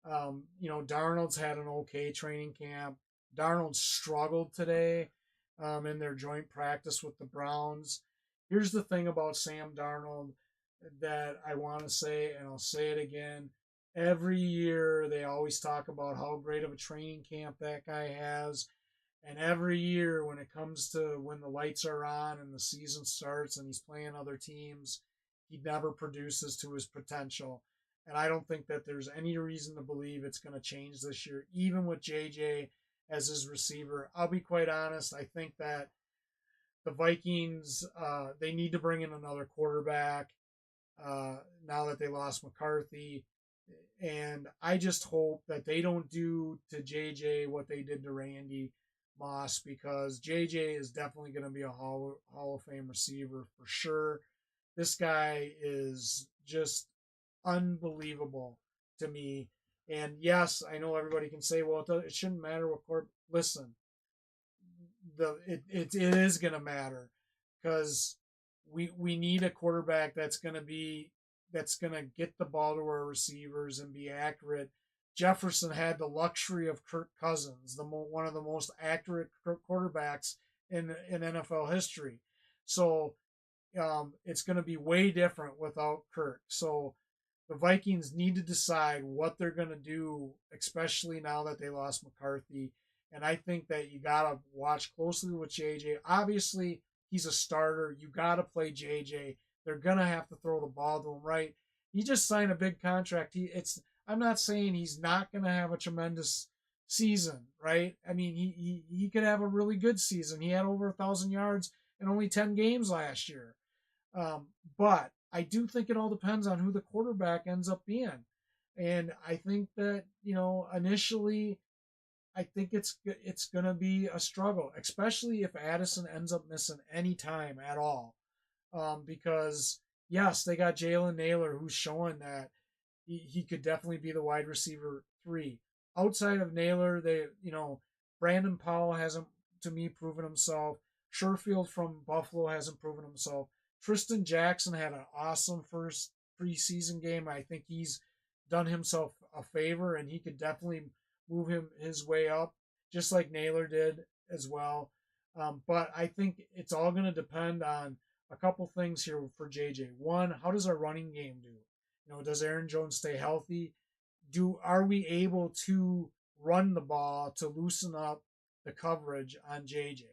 Darnold's had an okay training camp. Darnold struggled today in their joint practice with the Browns. Here's the thing about Sam Darnold that I want to say, and I'll say it again. Every year they always talk about how great of a training camp that guy has. And every year when it comes to when the lights are on and the season starts and he's playing other teams, he never produces to his potential. And I don't think that there's any reason to believe it's going to change this year, even with JJ as his receiver. I'll be quite honest. I think that the Vikings, they need to bring in another quarterback now that they lost McCarthy. And I just hope that they don't do to JJ what they did to Randy Moss, because JJ is definitely going to be a Hall of Fame receiver for sure. This guy is just unbelievable to me. And yes, I know everybody can say, well, it shouldn't matter what court. Listen, it is going to matter, because we need a quarterback that's going to get the ball to our receivers and be accurate. Jefferson had the luxury of Kirk Cousins, one of the most accurate quarterbacks in NFL history. So it's going to be way different without Kirk. So the Vikings need to decide what they're going to do, especially now that they lost McCarthy. And I think that you got to watch closely with JJ. Obviously, he's a starter. You got to play JJ. They're going to have to throw the ball to him, right? He just signed a big contract. I'm not saying he's not going to have a tremendous season, right? I mean, he could have a really good season. He had over 1,000 yards in only 10 games last year. But I do think it all depends on who the quarterback ends up being. And I think that, initially, I think it's going to be a struggle, especially if Addison ends up missing any time at all. Because, yes, they got Jalen Naylor, who's showing that he could definitely be the wide receiver 3. Outside of Naylor, Brandon Powell hasn't, to me, proven himself. Sherfield from Buffalo hasn't proven himself. Tristan Jackson had an awesome first preseason game. I think he's done himself a favor, and he could definitely move his way up, just like Naylor did as well. But I think it's all going to depend on a couple things here for JJ. One, how does our running game do? Does Aaron Jones stay healthy? Are we able to run the ball to loosen up the coverage on JJ?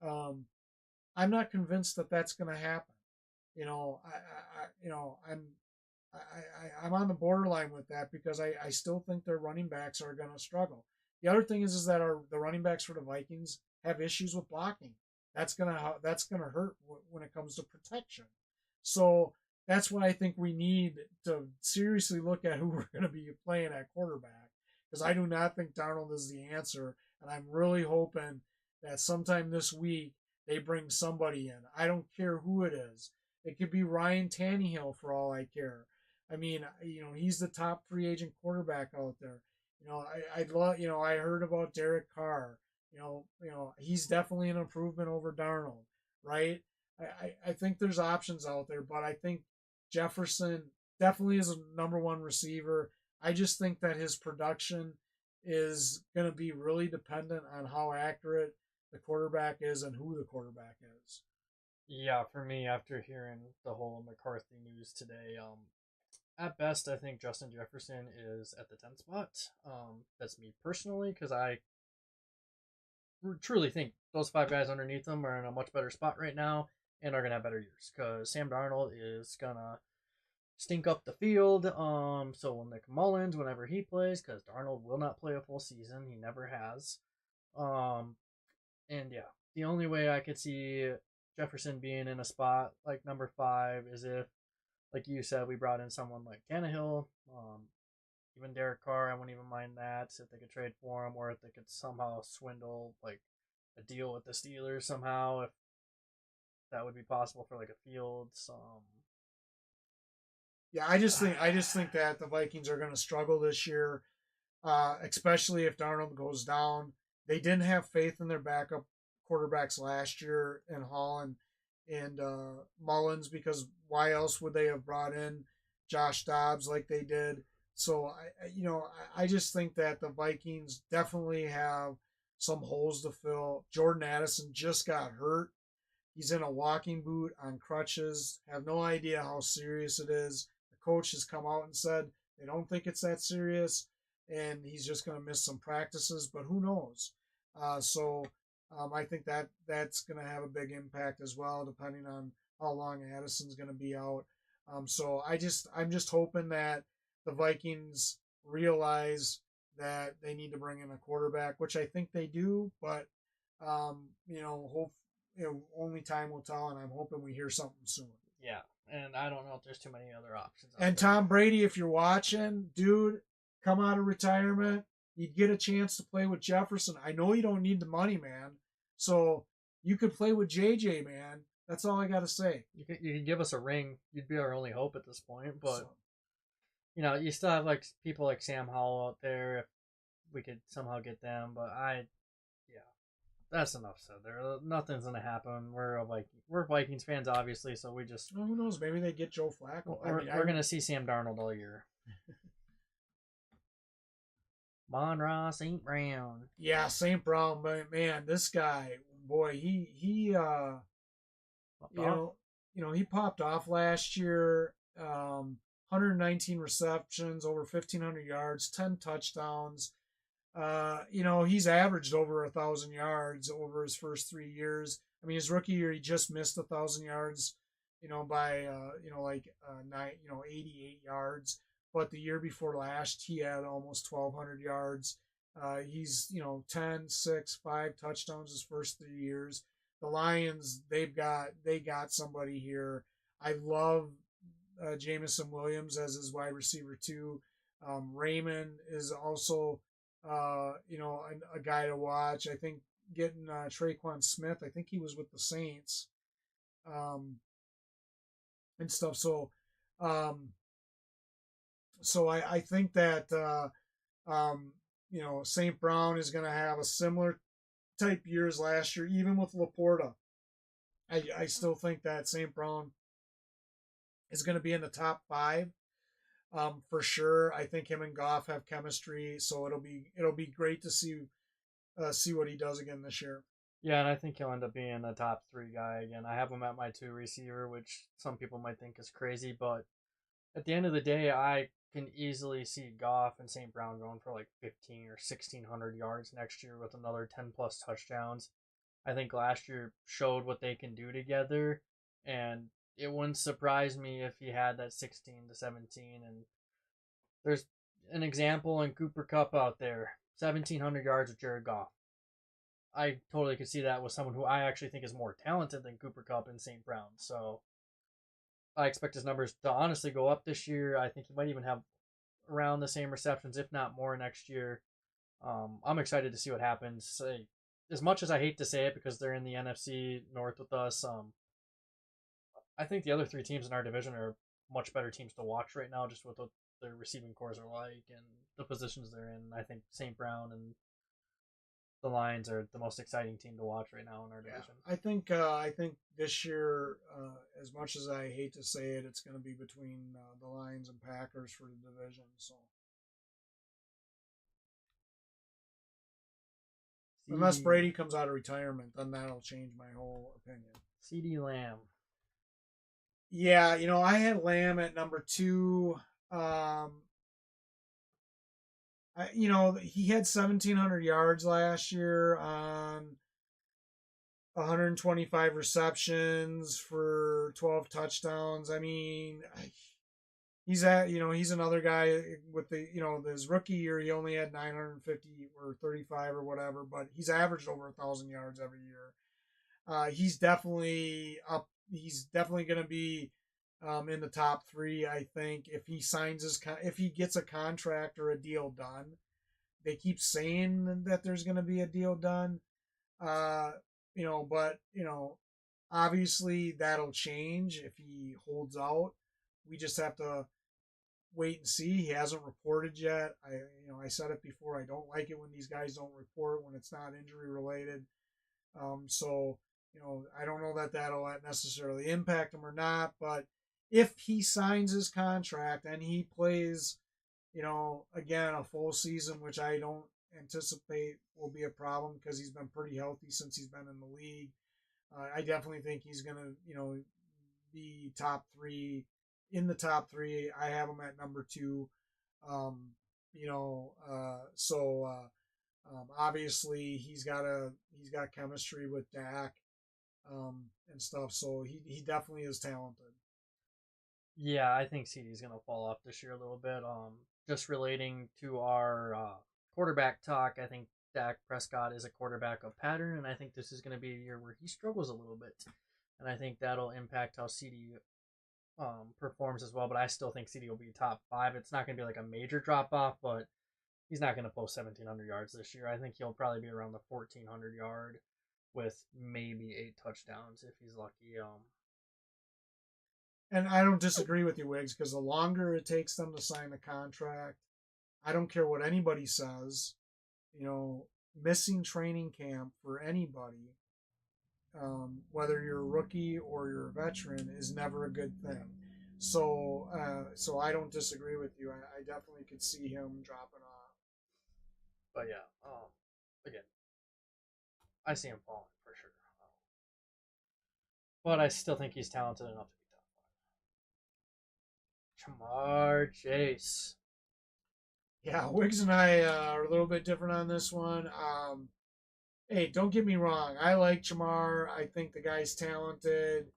I'm not convinced that that's going to happen. I'm on the borderline with that, because I still think their running backs are going to struggle. The other thing is that the running backs for the Vikings have issues with blocking. That's gonna hurt when it comes to protection. So that's why I think we need to seriously look at who we're going to be playing at quarterback, because I do not think Darnold is the answer, and I'm really hoping that sometime this week they bring somebody in. I don't care who it is. It could be Ryan Tannehill for all I care. I mean, he's the top free agent quarterback out there. I'd love. I heard about Derek Carr. He's definitely an improvement over Darnold, right? I think there's options out there, but I think Jefferson definitely is a number one receiver. I just think that his production is going to be really dependent on how accurate the quarterback is and who the quarterback is. Yeah, for me, after hearing the whole McCarthy news today, at best, I think Justin Jefferson is at the 10th spot. That's me personally, because I truly think those 5 guys underneath them are in a much better spot right now and are going to have better years, because Sam Darnold is going to stink up the field. So will Nick Mullins whenever he plays, because Darnold will not play a full season. He never has. And yeah, the only way I could see Jefferson being in a spot like number 5 is if, like you said, we brought in someone like Tannehill, even Derek Carr. I wouldn't even mind that if they could trade for him, or if they could somehow swindle like a deal with the Steelers somehow, if that would be possible for like a Fields. Yeah, I just think that the Vikings are going to struggle this year, especially if Darnold goes down. They didn't have faith in their backup quarterbacks last year in Holland and Mullins, because why else would they have brought in Josh Dobbs like they did? So I just think that the Vikings definitely have some holes to fill. Jordan Addison just got hurt. He's in a walking boot on crutches. Have no idea how serious it is. The coach has come out and said they don't think it's that serious, and he's just going to miss some practices. But who knows? I think that's going to have a big impact as well, depending on how long Addison's going to be out. I'm just hoping that the Vikings realize that they need to bring in a quarterback, which I think they do, but hope only time will tell, and I'm hoping we hear something soon. Yeah, and I don't know if there's too many other options out And there. Tom Brady, if you're watching, dude, come out of retirement. You'd get a chance to play with Jefferson. I know you don't need the money, man. So you could play with JJ, man. That's all I got to say. You could give us a ring. You'd be our only hope at this point. But So, you still have like people like Sam Howell out there. If we could somehow get them, but yeah, that's enough said. There, nothing's gonna happen. We're Vikings fans, obviously, so we just who knows? Maybe they get Joe Flacco. we're gonna see Sam Darnold all year. Monra St. Brown. Yeah, St. Brown, but man, this guy, boy, he you know, he popped off last year. 119 receptions, over 1,500 yards, 10 touchdowns. He's averaged over 1,000 yards over his first 3 years. I mean, his rookie year, he just missed 1,000 yards, by nine, 88 yards. But the year before last, he had almost 1,200 yards. He's 10, 6, 5 touchdowns his first 3 years. The Lions, they got somebody here. I love Jamison Williams as his wide receiver too. Raymond is also a guy to watch. I think getting Traquan Smith. I think he was with the Saints, um, and stuff. Um, I think that St. Brown is going to have a similar type year as last year, even with Laporta. I still think that St. Brown is going to be in the top 5 for sure. I think him and Goff have chemistry, so it'll be great to see what he does again this year. Yeah, and I think he'll end up being a top 3 guy again. I have him at my 2 receiver, which some people might think is crazy, but at the end of the day, I can easily see Goff and St. Brown going for like 15 or 1,600 yards next year with another 10 plus touchdowns. I think last year showed what they can do together, and it wouldn't surprise me if he had that 16 to 17. And there's an example in Cooper Kupp out there, 1,700 yards with Jared Goff. I totally could see that with someone who I actually think is more talented than Cooper Kupp and St. Brown. So I expect his numbers to honestly go up this year. I think he might even have around the same receptions, if not more, next year. I'm excited to see what happens. As much as I hate to say it because they're in the NFC North with us, I think the other 3 teams in our division are much better teams to watch right now, just with what their receiving cores are like and the positions they're in. I think St. Brown and the Lions are the most exciting team to watch right now in our division. I think this year, as much as I hate to say it, it's going to be between the Lions and Packers for the division. So unless Brady comes out of retirement, then that'll change my whole opinion. CeeDee Lamb. Yeah, I had Lamb at number 2. He had 1,700 yards last year on 125 receptions for 12 touchdowns. I mean, he's another guy with his rookie year, he only had 950 or 35 or whatever, but he's averaged over 1,000 yards every year. He's definitely up. He's definitely going to be in the top 3. I think if he gets a contract or a deal done. They keep saying that there's going to be a deal done, but obviously that'll change if he holds out. We just have to wait and see. He hasn't reported yet. I said it before. I don't like it when these guys don't report when it's not injury related. So I don't know that that'll necessarily impact him or not. But if he signs his contract and he plays, again, a full season, which I don't anticipate will be a problem because he's been pretty healthy since he's been in the league. I definitely think he's going to, be top 3 in the top 3. I have him at number 2. Obviously he's got chemistry with Dak and stuff. So he definitely is talented. Yeah, I think CD's gonna fall off this year a little bit. Just relating to our quarterback talk, I think Dak Prescott is a quarterback of pattern, and I think this is gonna be a year where he struggles a little bit, and I think that'll impact how CD performs as well. But I still think CD will be top five. It's not gonna be like a major drop off, but he's not gonna post 1,700 yards this year. I think he'll probably be around the 1,400 yard with maybe 8 touchdowns if he's lucky. And I don't disagree with you, Wiggs, because the longer it takes them to sign the contract, I don't care what anybody says. You know, missing training camp for anybody, whether you're a rookie or you're a veteran, is never a good thing. So I don't disagree with you. I definitely could see him dropping off. But yeah, again, I see him falling for sure. But I still think he's talented enough to be top five. Jamar Chase. Yeah, Wiggs and I are a little bit different on this one. Hey, don't get me wrong. I like Jamar. I think the guy's talented.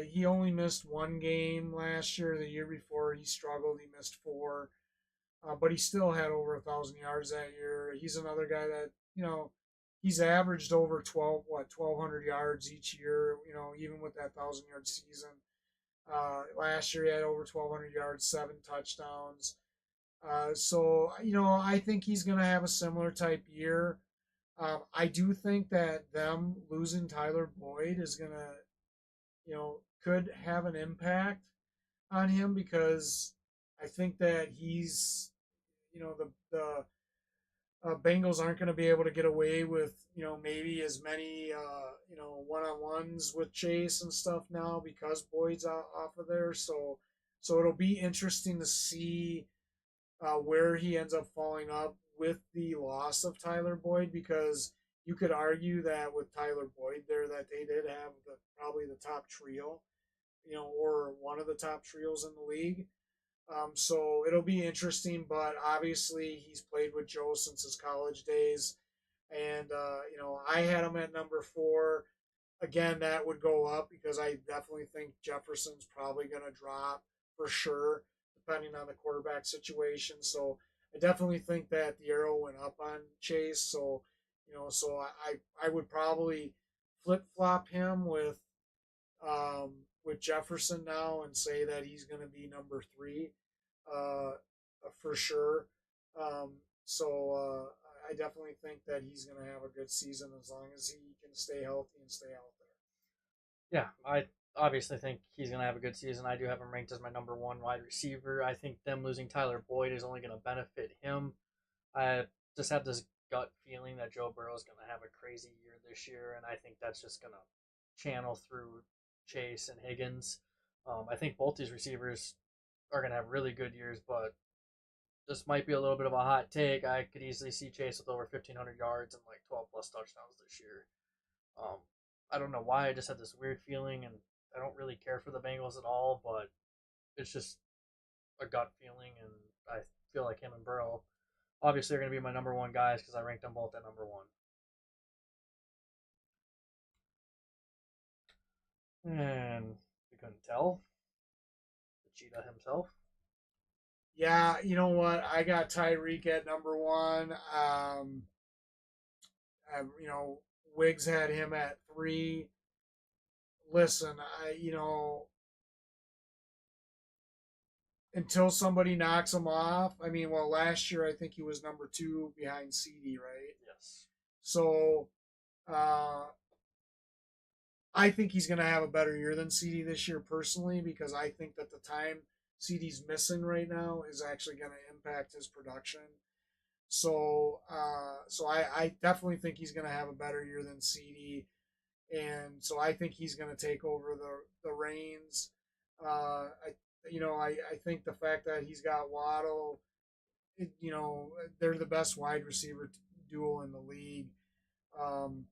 He only missed one game last year. The year before, he struggled. He missed four, but he still had over 1,000 yards that year. He's another guy that he's averaged over 1,200 yards each year. Even with that 1,000 yard season. Last year he had over 1,200 yards, 7 touchdowns. So I think he's going to have a similar type year. I do think that them losing Tyler Boyd is going to, could have an impact on him because I think that he's, the Bengals aren't going to be able to get away with, maybe as many, one on ones with Chase and stuff now because Boyd's off of there. So it'll be interesting to see where he ends up falling up with the loss of Tyler Boyd because you could argue that with Tyler Boyd there that they did have probably the top trio, or one of the top trios in the league. So it'll be interesting, but obviously he's played with Joe since his college days, and I had him at number four. Again, that would go up because I definitely think Jefferson's probably going to drop for sure, depending on the quarterback situation. So I definitely think that the arrow went up on Chase. So I would probably flip flop him with Jefferson now and say that he's going to be number three, uh, for sure. So I definitely think that he's going to have a good season as long as he can stay healthy and stay out there. Yeah, I obviously think he's going to have a good season. I do have him ranked as my number one wide receiver. I think them losing Tyler Boyd is only going to benefit him. I just have this gut feeling that Joe Burrow is going to have a crazy year this year, and I think that's just going to channel through Chase and Higgins. I think both these receivers are going to have really good years, but this might be a little bit of a hot take. I could easily see Chase with over 1,500 yards and like 12 plus touchdowns this year. Um, I don't know why. I just had this weird feeling, and I don't really care for the Bengals at all, but it's just a gut feeling, and I feel like him and Burrow obviously are going to be my number one guys because I ranked them both at number one. And you couldn't tell the cheetah himself. Yeah, you know what? I got Tyreek at number one. You know, Wiggs had him at three. Listen, until somebody knocks him off. I mean, well, last year I think he was number two behind CD, right? Yes. So uh, I think he's going to have a better year than CD this year, personally, because I think that the time CD's missing right now is actually going to impact his production. So I definitely think he's going to have a better year than CD, and so I think he's going to take over the reins. I think the fact that he's got Waddle, they're the best wide receiver duo in the league. Um,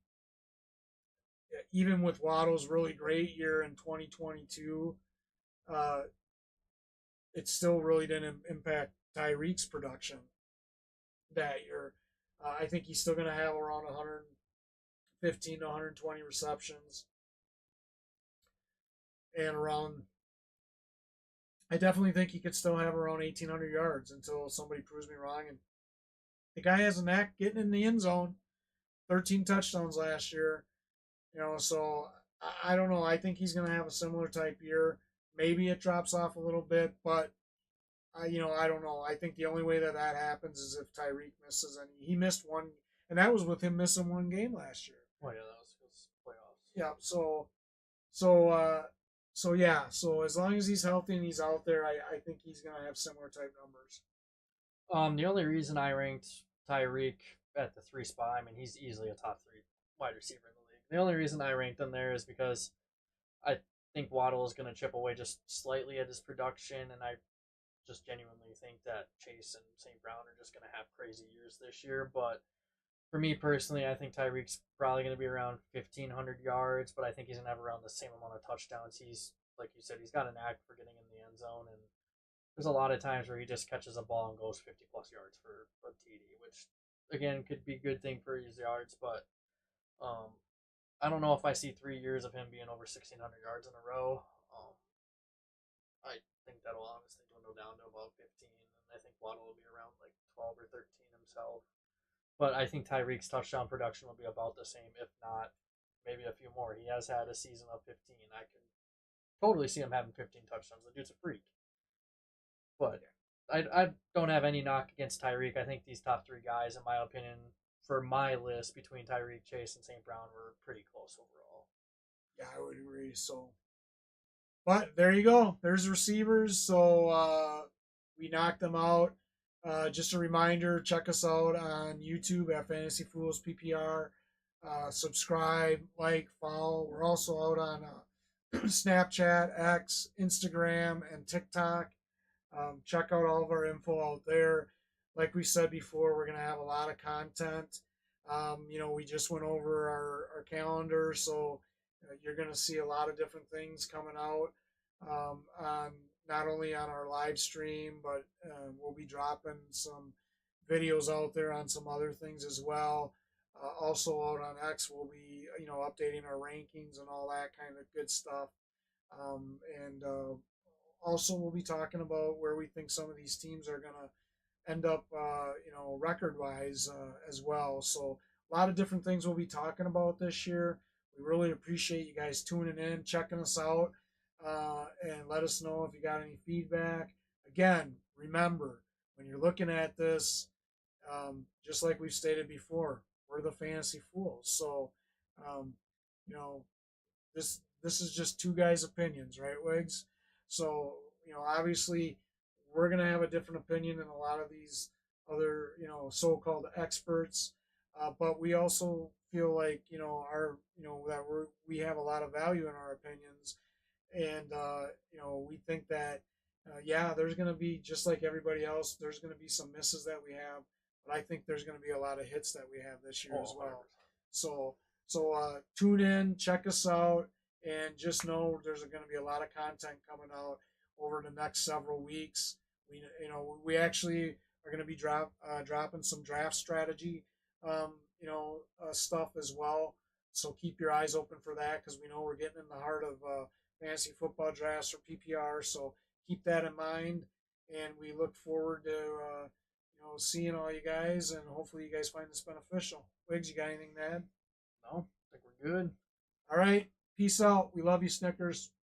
Even with Waddle's really great year in 2022, uh, it still really didn't impact Tyreek's production that year. I think he's still going to have around 115 to 120 receptions and around I definitely think he could still have around 1,800 yards until somebody proves me wrong. And the guy has a knack getting in the end zone. 13 touchdowns last year. So I don't know. I think he's going to have a similar type year. Maybe it drops off a little bit, but I don't know. I think the only way that that happens is if Tyreek misses, and he missed one, and that was with him missing one game last year. Well, yeah, that was his playoffs. Yeah. So, uh, so yeah. So as long as he's healthy and he's out there, I think he's going to have similar type numbers. The only reason I ranked Tyreek at the 3 spot, I mean, he's easily a top 3 wide receiver in the league. The only reason I ranked him there is because I think Waddle is going to chip away just slightly at his production, and I just genuinely think that Chase and St. Brown are just going to have crazy years this year. But for me personally, I think Tyreek's probably going to be around 1,500 yards, but I think he's going to have around the same amount of touchdowns. He's, like you said, he's got an knack for getting in the end zone, and there's a lot of times where he just catches a ball and goes 50 plus yards for a TD, which again could be a good thing for his yards, but um, I don't know if I see 3 years of him being over 1,600 yards in a row. I think that'll honestly dwindle down to about 15, and I think Waddle will be around like 12 or 13 himself. But I think Tyreek's touchdown production will be about the same, if not maybe a few more. He has had a season of 15. I can totally see him having 15 touchdowns. The dude's a freak. But I don't have any knock against Tyreek. I think these top 3 guys, in my opinion, for my list between Tyreek, Chase, and St. Brown, were pretty close overall. Yeah, I would agree. But there you go. There's receivers. So we knocked them out. Just a reminder, check us out on YouTube at Fantasy Fools PPR. Subscribe, like, follow. We're also out on Snapchat, X, Instagram, and TikTok. Check out all of our info out there. Like we said before, we're going to have a lot of content. We just went over our calendar, so you're going to see a lot of different things coming out on not only on our live stream, but we'll be dropping some videos out there on some other things as well. Also out on X, we'll be updating our rankings and all that kind of good stuff. And Also, we'll be talking about where we think some of these teams are going to end up, record wise as well. So, a lot of different things we'll be talking about this year. We really appreciate you guys tuning in, checking us out, and let us know if you got any feedback. Again, remember, when you're looking at this, just like we've stated before, we're the fantasy fools. So, um, you know, this is just two guys' opinions, right, Wigs? So obviously, we're gonna have a different opinion than a lot of these other so-called experts, but we also feel like our that we have a lot of value in our opinions, and we think that yeah, there's gonna be just like everybody else. There's gonna be some misses that we have, but I think there's gonna be a lot of hits that we have this year as well. So tune in, check us out, and just know there's going to be a lot of content coming out over the next several weeks. We actually are going to be dropping some draft strategy, stuff as well. So keep your eyes open for that because we know we're getting in the heart of fantasy football drafts for PPR. So keep that in mind, and we look forward to seeing all you guys, and hopefully you guys find this beneficial. Wiggs, you got anything to add? No, I think we're good. All right. Peace out. We love you, Snickers.